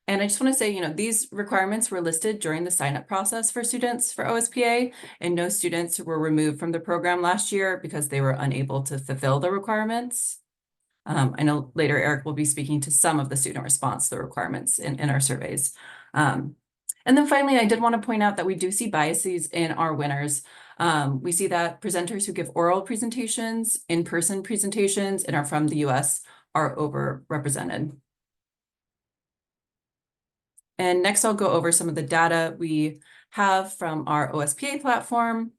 And I just want to say, these requirements were listed during the sign-up process for students for OSPA, and no students were removed from the program last year because they were unable to fulfill the requirements. I know later Eric will be speaking to some of the student response to the requirements in our surveys. And then finally, I did want to point out that we do see biases in our winners. We see that presenters who give oral presentations, in-person presentations, and are from the US are overrepresented. And next, I'll go over some of the data we have from our OSPA platform.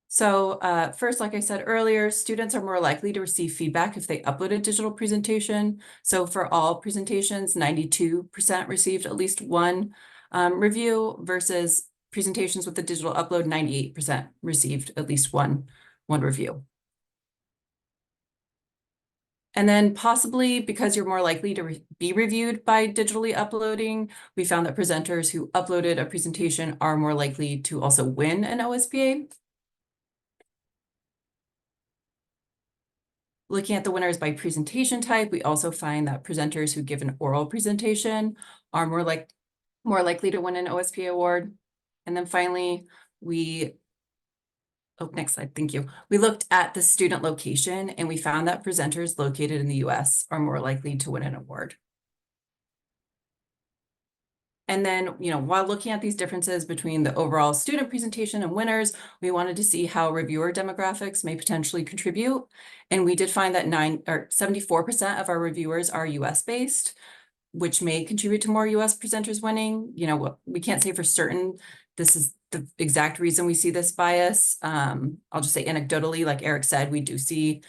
So first, like I said earlier, students are more likely to receive feedback if they upload a digital presentation. So for all presentations, 92% received at least one review versus presentations with the digital upload, 98% received at least one review. And then possibly because you're more likely to be reviewed by digitally uploading, we found that presenters who uploaded a presentation are more likely to also win an OSPA. Looking at the winners by presentation type, we also find that presenters who give an oral presentation are more likely to win an OSPA award. And then finally, next slide, thank you. We looked at the student location and we found that presenters located in the US are more likely to win an award. And then, while looking at these differences between the overall student presentation and winners, we wanted to see how reviewer demographics may potentially contribute. And we did find that 74% of our reviewers are US based, which may contribute to more US presenters winning. We can't say for certain this is the exact reason we see this bias. I'll just say anecdotally, like Eric said, we do see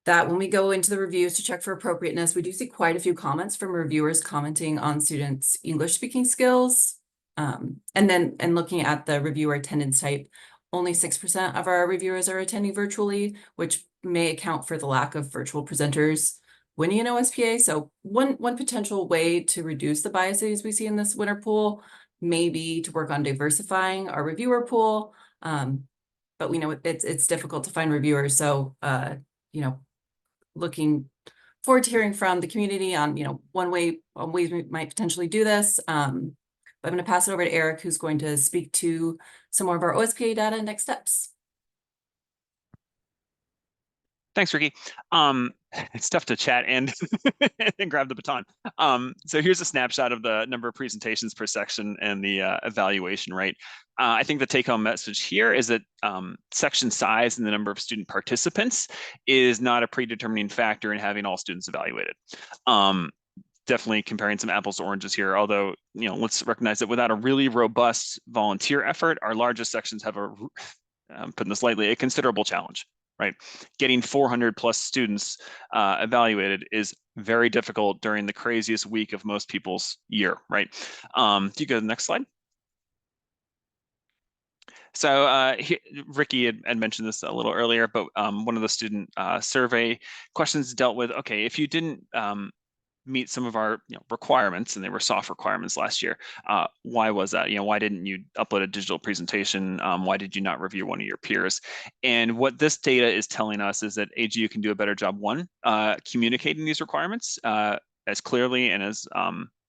that when we go into the reviews to check for appropriateness, we do see quite a few comments from reviewers commenting on students' English speaking skills. And looking at the reviewer attendance type, only 6% of our reviewers are attending virtually, which may account for the lack of virtual presenters winning an OSPA. So one potential way to reduce the biases we see in this winner pool may be to work on diversifying our reviewer pool. But we know it's difficult to find reviewers. So, looking forward to hearing from the community on, ways we might potentially do this. But I'm going to pass it over to Eric, who's going to speak to some more of our OSPA data and next steps. Thanks, Ricky. It's tough to chat and grab the baton. So here's a snapshot of the number of presentations per section and the evaluation rate. I think the take-home message here is that section size and the number of student participants is not a predetermining factor in having all students evaluated. Definitely comparing some apples to oranges here, although, let's recognize that without a really robust volunteer effort, our largest sections have putting this lightly, a considerable challenge. Right, getting 400 plus students evaluated is very difficult during the craziest week of most people's year. Right, do you go to the next slide? So Ricky had mentioned this a little earlier, but one of the student survey questions dealt with, okay, if you didn't meet some of our requirements, and they were soft requirements last year, why was that? Why didn't you upload a digital presentation? Why did you not review one of your peers? And what this data is telling us is that AGU can do a better job, one, communicating these requirements as clearly and as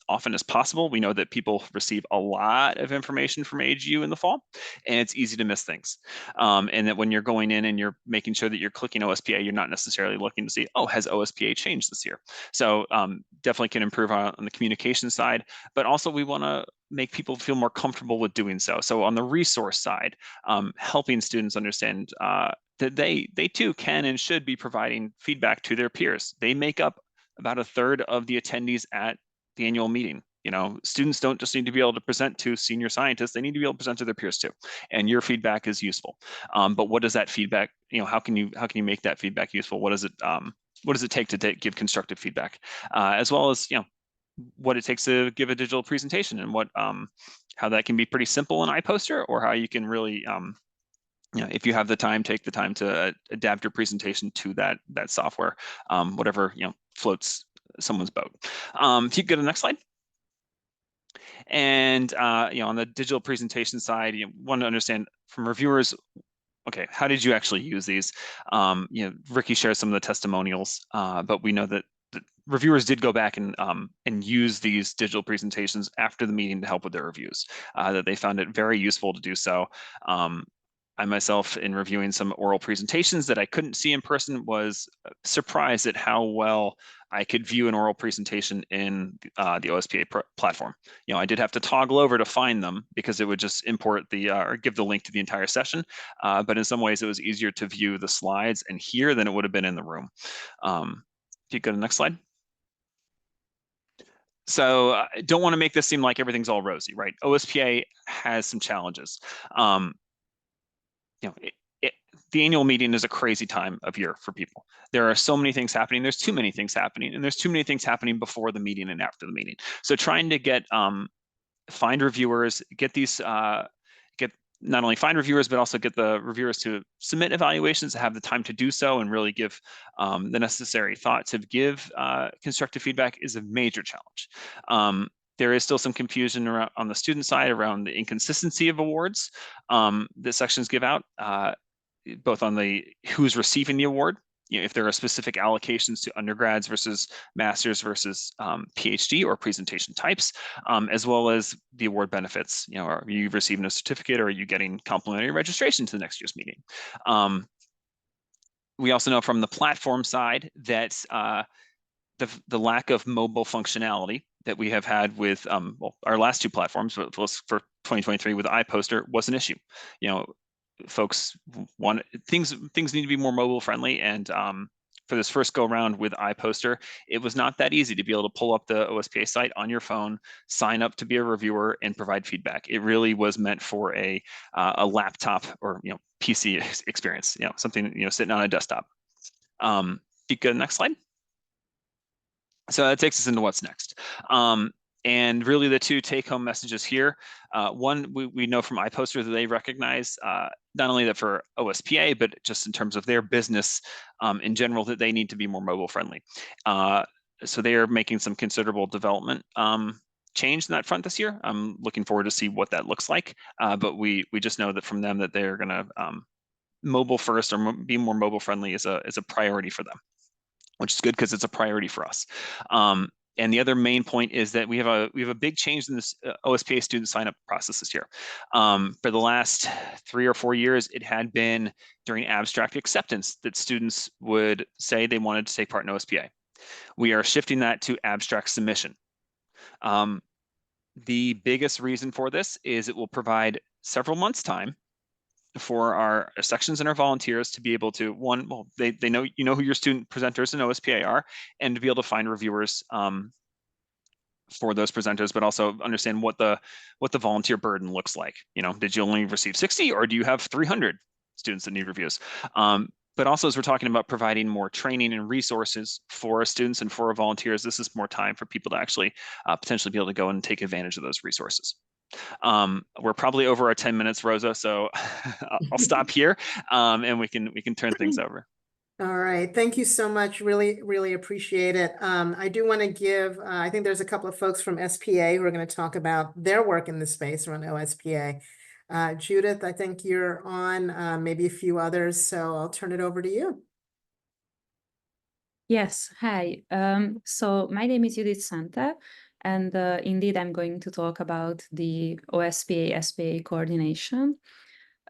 often as possible. We know that people receive a lot of information from AGU in the fall, and it's easy to miss things. And that when you're going in and you're making sure that you're clicking OSPA, you're not necessarily looking to see, oh, has OSPA changed this year? So definitely can improve on the communication side, but also we want to make people feel more comfortable with doing so. So on the resource side, helping students understand that they too can and should be providing feedback to their peers. They make up about a third of the attendees at the annual meeting. Students don't just need to be able to present to senior scientists, they need to be able to present to their peers too. And your feedback is useful. But what does that feedback, how can you make that feedback useful? What does it take to give constructive feedback? As well as, what it takes to give a digital presentation and what how that can be pretty simple in iPoster, or how you can really you know, if you have the time, take the time to adapt your presentation to that software, whatever, you know, floats someone's boat. If you go to the next slide. And you know, on the digital presentation side, you want to understand from reviewers, okay, how did you actually use these? You know, Ricky shared some of the testimonials, but we know that reviewers did go back and use these digital presentations after the meeting to help with their reviews, that they found it very useful to do so. I myself, in reviewing some oral presentations that I couldn't see in person, was surprised at how well I could view an oral presentation in the OSPA platform. You know, I did have to toggle over to find them because it would just import the or give the link to the entire session. But in some ways, it was easier to view the slides and hear than it would have been in the room. If you go to the next slide. So I don't want to make this seem like everything's all rosy, right? OSPA has some challenges. You know, the annual meeting is a crazy time of year for people. There are so many things happening. There's too many things happening, and there's too many things happening before the meeting and after the meeting. So trying to get find reviewers, get these get not only find reviewers, but also get the reviewers to submit evaluations, have the time to do so, and really give the necessary thought to give constructive feedback is a major challenge. There is still some confusion around, on the student side, around the inconsistency of awards that sections give out, both on the who's receiving the award, you know, if there are specific allocations to undergrads versus masters versus PhD or presentation types, as well as the award benefits. You know, are you receiving a certificate, or are you getting complimentary registration to the next year's meeting? We also know from the platform side that the lack of mobile functionality that we have had with well, our last two platforms for 2023 with iPoster was an issue. You know, folks want things need to be more mobile friendly, and for this first go around with iPoster, it was not that easy to be able to pull up the OSPA site on your phone, sign up to be a reviewer, and provide feedback. It really was meant for a laptop or, you know, PC experience. You know, something, you know, sitting on a desktop. You go to the next slide. So that takes us into what's next. And really the two take-home messages here. One, we know from iPoster that they recognize not only that for OSPA, but just in terms of their business in general, that they need to be more mobile friendly. So they are making some considerable development change in that front this year. I'm looking forward to see what that looks like. But we just know that from them that they're going to mobile first, or be more mobile friendly is a priority for them, which is good because it's a priority for us. And the other main point is that we have a big change in this OSPA student sign-up process this year. For the last 3 or 4 years, it had been during abstract acceptance that students would say they wanted to take part in OSPA. We are shifting that to abstract submission. The biggest reason for this is it will provide several months' time for our sections and our volunteers to be able to, one, well, they know, you know, who your student presenters in OSPA are, and to be able to find reviewers for those presenters, but also understand what the volunteer burden looks like. You know, did you only receive 60, or do you have 300 students that need reviews? But also, as we're talking about providing more training and resources for our students and for our volunteers, this is more time for people to actually potentially be able to go and take advantage of those resources. We're probably over our 10 minutes, Rosa, so I'll stop here, and we can turn things over. All right, thank you so much. Really, really appreciate it. I do want to give, I think there's a couple of folks from SPA who are going to talk about their work in the space around OSPA. Judith, I think you're on, maybe a few others, so I'll turn it over to you. Yes, hi. So my name is Judith Santa, and indeed I'm going to talk about the OSPA SPA coordination.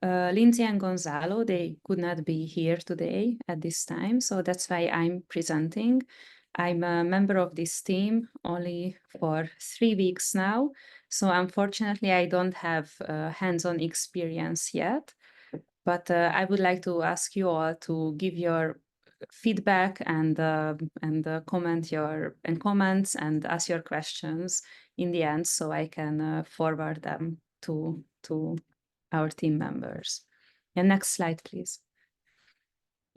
Lindsay and Gonzalo, they could not be here today at this time, so that's why I'm presenting. I'm a member of this team only for 3 weeks now, so unfortunately I don't have hands-on experience yet, but I would like to ask you all to give your feedback and comment your comments and ask your questions in the end, so I can forward them to our team members. And next slide, please.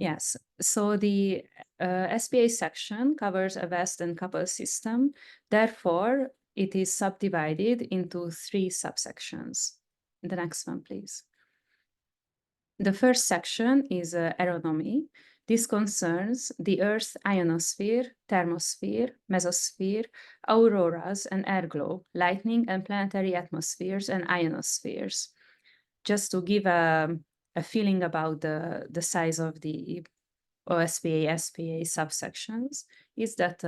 Yes, so the SPA section covers a vest and couple system. Therefore, it is subdivided into 3 subsections. The next one, please. The first section is aeronomy. This concerns the Earth's ionosphere, thermosphere, mesosphere, auroras and airglow, lightning and planetary atmospheres and ionospheres. Just to give a feeling about the size of the OSPA, SPA subsections, is that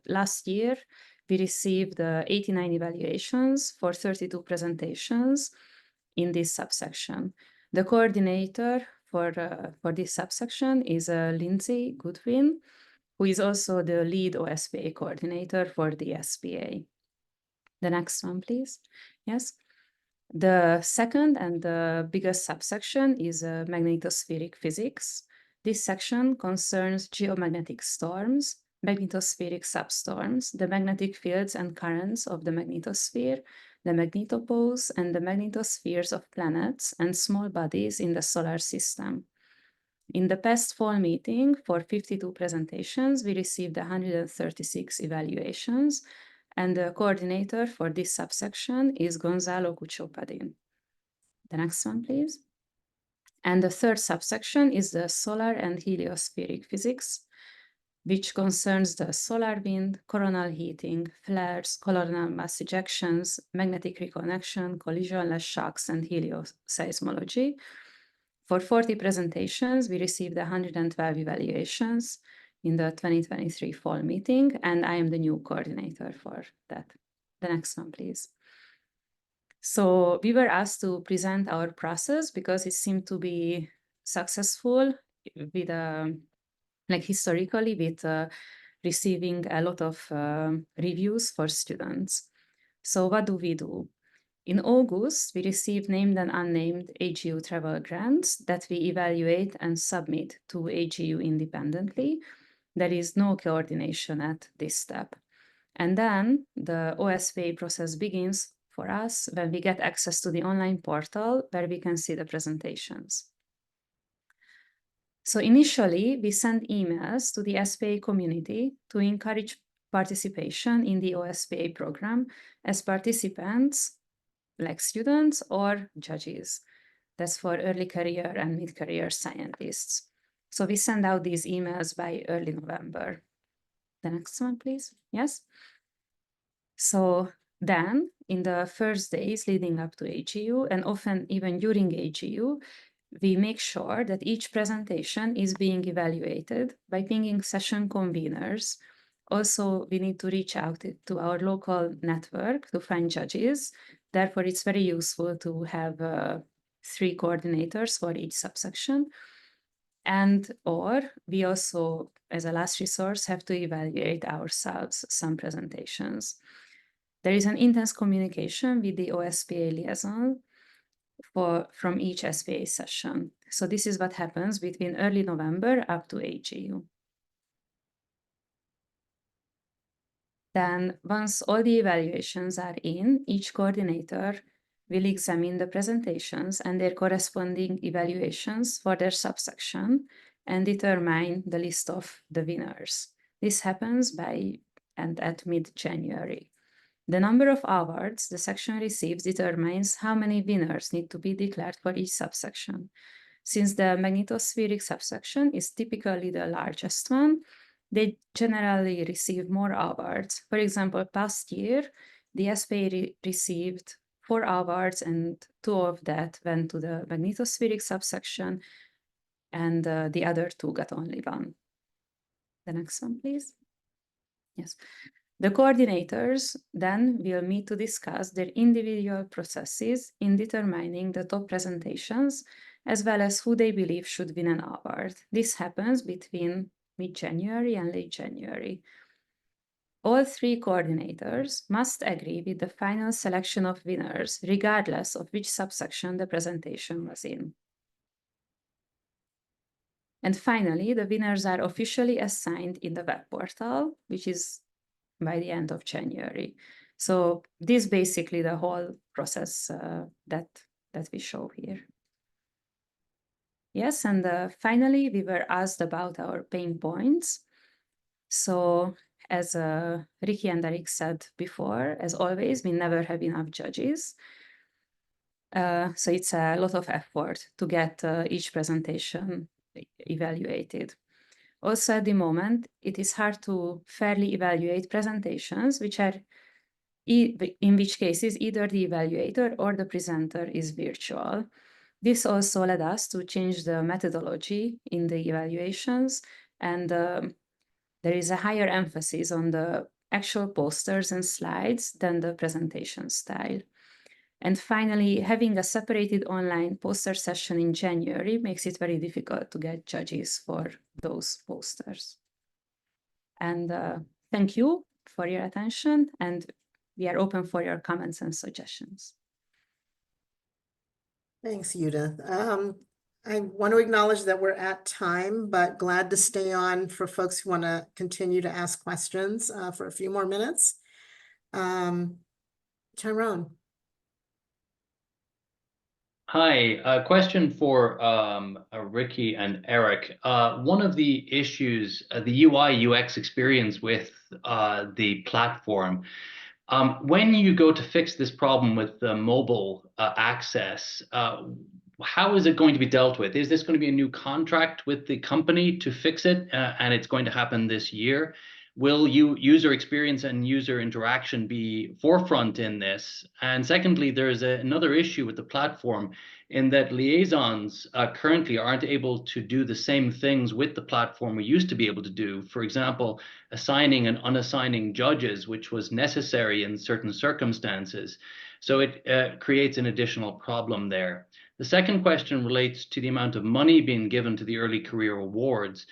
last year we received 89 evaluations for 32 presentations in this subsection. The coordinator for this subsection is Lindsay Goodwin, who is also the lead OSPA coordinator for the SPA. The next one, please. Yes. The second and the biggest subsection is magnetospheric physics. This section concerns geomagnetic storms, magnetospheric substorms, the magnetic fields and currents of the magnetosphere, the magnetopoles, and the magnetospheres of planets and small bodies in the solar system. In the past fall meeting, for 52 presentations, we received 136 evaluations, and the coordinator for this subsection is Gonzalo Cuccio-Padin. The next one, please. And the third subsection is the solar and heliospheric physics, which concerns the solar wind, coronal heating, flares, coronal mass ejections, magnetic reconnection, collisionless shocks, and helioseismology. For 40 presentations, we received 112 evaluations in the 2023 fall meeting, and I am the new coordinator for that. The next one, please. So we were asked to present our process because it seemed to be successful with historically with receiving a lot of reviews for students. So what do we do? In August, we received named and unnamed AGU travel grants that we evaluate and submit to AGU independently. There is no coordination at this step. And then the OSPA process begins for us when we get access to the online portal where we can see the presentations. So initially, we sent emails to the SPA community to encourage participation in the OSPA program as participants, like students or judges. That's for early career and mid-career scientists. So we send out these emails by early November. The next one, please. Yes. So then, in the first days leading up to AGU, and often even during AGU, we make sure that each presentation is being evaluated by pinging session conveners. Also, we need to reach out to our local network to find judges. Therefore, it's very useful to have 3 coordinators for each subsection. Or we also, as a last resource, have to evaluate ourselves some presentations. There is an intense communication with the OSPA liaison from each SPA session. So this is what happens between early November up to AGU. Then once all the evaluations are in, each coordinator will examine the presentations and their corresponding evaluations for their subsection and determine the list of the winners. This happens at mid-January. The number of awards the section receives determines how many winners need to be declared for each subsection. Since the magnetospheric subsection is typically the largest one, they generally receive more awards. For example, past year, the SPA received 4 awards and 2 of that went to the magnetospheric subsection and the other 2 got only 1. The next one, please. Yes. The coordinators then will meet to discuss their individual processes in determining the top presentations, as well as who they believe should win an award. This happens between mid-January and late January. All 3 coordinators must agree with the final selection of winners, regardless of which subsection the presentation was in. And finally, the winners are officially assigned in the web portal, which is by the end of January. So this is basically the whole process that we show here. Yes, and finally, we were asked about our pain points. So as Ricky and Eric said before, as always, we never have enough judges. So it's a lot of effort to get each presentation evaluated. Also, at the moment, it is hard to fairly evaluate presentations, which are, in which cases, either the evaluator or the presenter is virtual. This also led us to change the methodology in the evaluations, and there is a higher emphasis on the actual posters and slides than the presentation style. And finally, having a separated online poster session in January makes it very difficult to get judges for those posters. And thank you for your attention, and we are open for your comments and suggestions. Thanks, Judith. I want to acknowledge that we're at time, but glad to stay on for folks who want to continue to ask questions for a few more minutes. Tyrone. Hi, a question for Ricky and Eric. One of the issues, the UI UX experience with the platform, when you go to fix this problem with the mobile access, how is it going to be dealt with? Is this going to be a new contract with the company to fix it, and it's going to happen this year? Will user experience and user interaction be forefront in this? And secondly, there's another issue with the platform in that liaisons currently aren't able to do the same things with the platform we used to be able to do. For example, assigning and unassigning judges, which was necessary in certain circumstances. So it creates an additional problem there. The second question relates to the amount of money being given to the early career awards.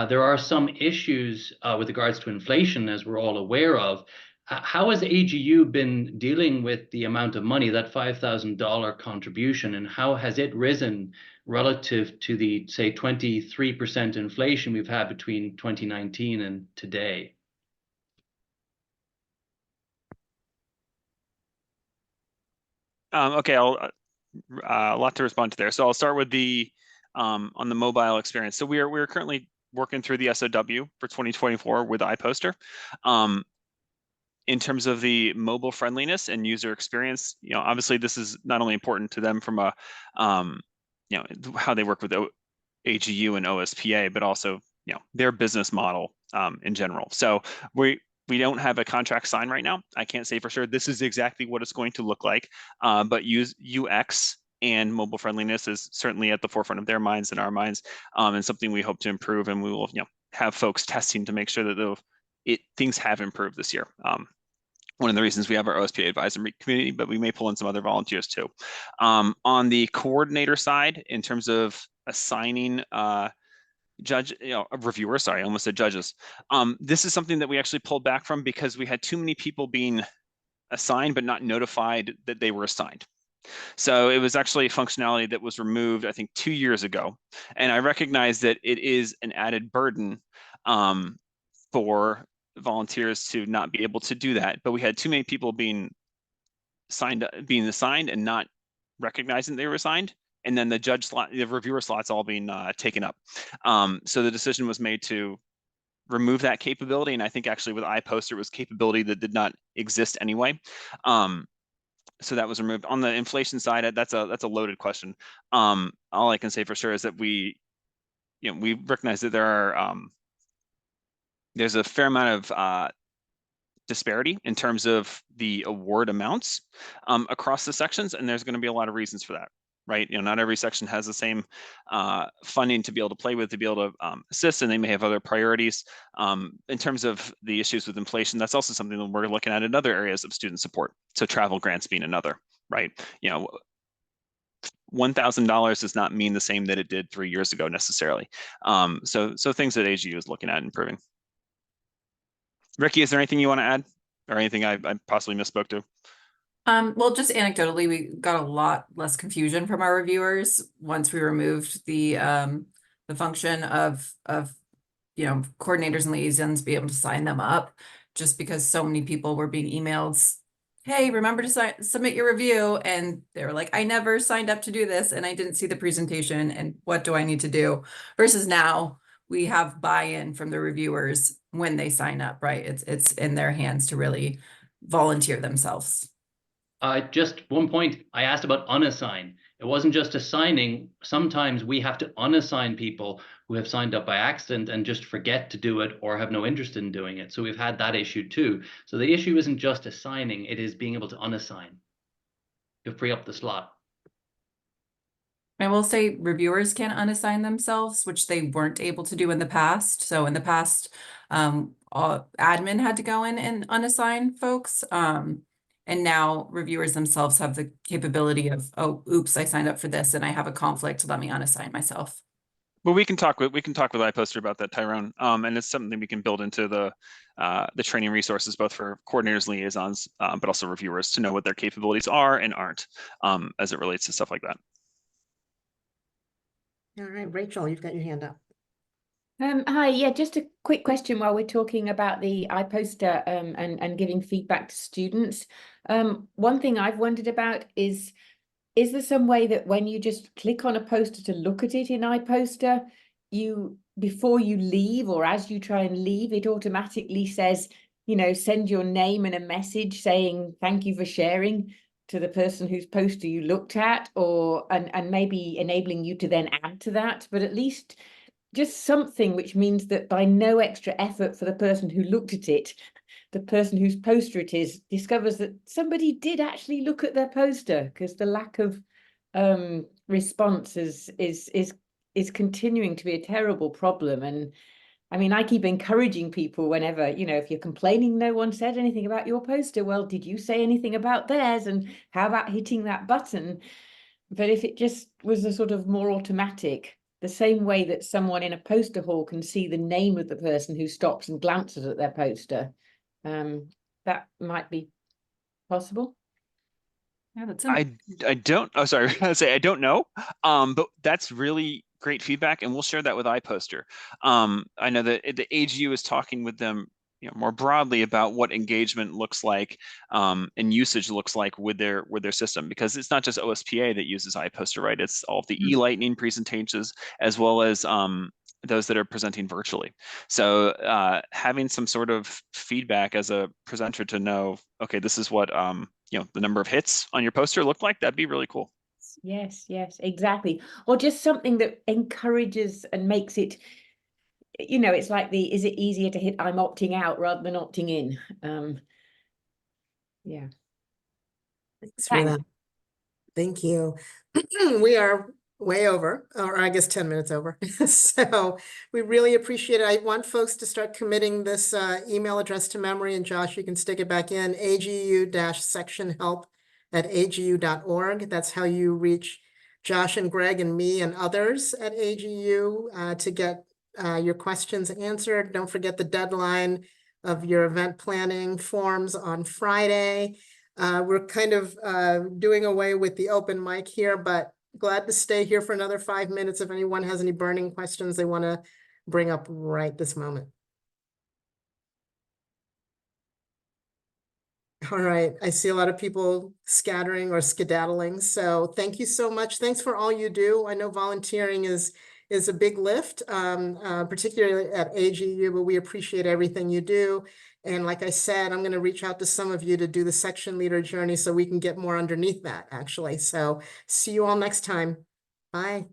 There are some issues with regards to inflation, as we're all aware of. How has AGU been dealing with the amount of money, that $5,000 contribution, and how has it risen relative to the, say, 23% inflation we've had between 2019 and today? Okay, a lot to respond to there. So I'll start with the on the mobile experience. So we're currently working through the SOW for 2024 with iPoster. In terms of the mobile friendliness and user experience, obviously this is not only important to them from a, how they work with AGU and OSPA, but also, their business model in general. So we don't have a contract signed right now. I can't say for sure this is exactly what it's going to look like, but UX and mobile friendliness is certainly at the forefront of their minds and our minds, and something we hope to improve. And we will, have folks testing to make sure that things have improved this year. One of the reasons we have our OSPA advisory committee, but we may pull in some other volunteers too. On the coordinator side, in terms of assigning a reviewer, sorry, I almost said judges. This is something that we actually pulled back from because we had too many people being assigned but not notified that they were assigned. So it was actually a functionality that was removed, I think, 2 years ago. And I recognize that it is an added burden for volunteers to not be able to do that. But we had too many people being assigned and not recognizing they were assigned. And then the judge slot, the reviewer slots all being taken up. So the decision was made to remove that capability. And I think actually with iPoster, it was capability that did not exist anyway. So that was removed. On the inflation side, that's a loaded question. All I can say for sure is that we recognize that there are there's a fair amount of disparity in terms of the award amounts across the sections, and there's going to be a lot of reasons for that, right? Not every section has the same funding to be able to play with, to be able to assist, and they may have other priorities. In terms of the issues with inflation, that's also something that we're looking at in other areas of student support. So travel grants being another, right? $1,000 does not mean the same that it did 3 years ago necessarily. So things that AGU is looking at improving. Ricky, is there anything you want to add, or anything I possibly misspoke to? Well, just anecdotally, we got a lot less confusion from our reviewers once we removed the function of coordinators and liaisons be able to sign them up, just because so many people were being emailed hey, remember to submit your review. And they were like, I never signed up to do this and I didn't see the presentation and what do I need to do? Versus now we have buy-in from the reviewers when they sign up, right? It's in their hands to really volunteer themselves. Just one point, I asked about unassign. It wasn't just assigning. Sometimes we have to unassign people who have signed up by accident and just forget to do it or have no interest in doing it. So we've had that issue too. So the issue isn't just assigning, it is being able to unassign to free up the slot. I will say reviewers can unassign themselves, which they weren't able to do in the past. So in the past, admin had to go in and unassign folks. And now reviewers themselves have the capability of, oh, oops, I signed up for this and I have a conflict. Let me unassign myself. Well, we can talk with iPoster about that, Tyrone. And it's something we can build into the training resources, both for coordinators, liaisons, but also reviewers to know what their capabilities are and aren't as it relates to stuff like that. All right, Rachel, you've got your hand up. Hi, yeah, just a quick question while we're talking about the iPoster and giving feedback to students. One thing I've wondered about is there some way that when you just click on a poster to look at it in iPoster, before you leave or as you try and leave, it automatically says, you know, send your name and a message saying thank you for sharing to the person whose poster you looked at, and maybe enabling you to then add to that, but at least just something which means that by no extra effort for the person who looked at it, the person whose poster it is discovers that somebody did actually look at their poster, because the lack of response is continuing to be a terrible problem. And I mean, I keep encouraging people whenever, you know, if you're complaining no one said anything about your poster, well, did you say anything about theirs? And how about hitting that button? But if it just was a sort of more automatic, the same way that someone in a poster hall can see the name of the person who stops and glances at their poster, that might be possible. Yeah, that's I don't, oh, sorry, I say I don't know, but that's really great feedback, and we'll share that with iPoster. I know that the AGU is talking with them, you know, more broadly about what engagement looks like and usage looks like with their system, because it's not just OSPA that uses iPoster, right? It's all of the e-lightning presentations as well as those that are presenting virtually. So having some sort of feedback as a presenter to know, okay, this is what you know, the number of hits on your poster look like, that'd be really cool. Yes, exactly. Or just something that encourages and makes it, you know, it's like is it easier to hit I'm opting out rather than opting in? Yeah. Thanks for that. Thank you. We are way over, or I guess 10 minutes over. So we really appreciate it. I want folks to start committing this email address to memory, and Josh, you can stick it back in, agu-sectionhelp@agu.org. That's how you reach Josh and Greg and me and others at AGU to get your questions answered. Don't forget the deadline of your event planning forms on Friday. We're kind of doing away with the open mic here, but glad to stay here for another 5 minutes if anyone has any burning questions they want to bring up right this moment. All right, I see a lot of people scattering or skedaddling, so thank you so much. Thanks for all you do. I know volunteering is a big lift, particularly at AGU, but we appreciate everything you do. And like I said, I'm going to reach out to some of you to do the section leader journey so we can get more underneath that, actually. So see you all next time. Bye.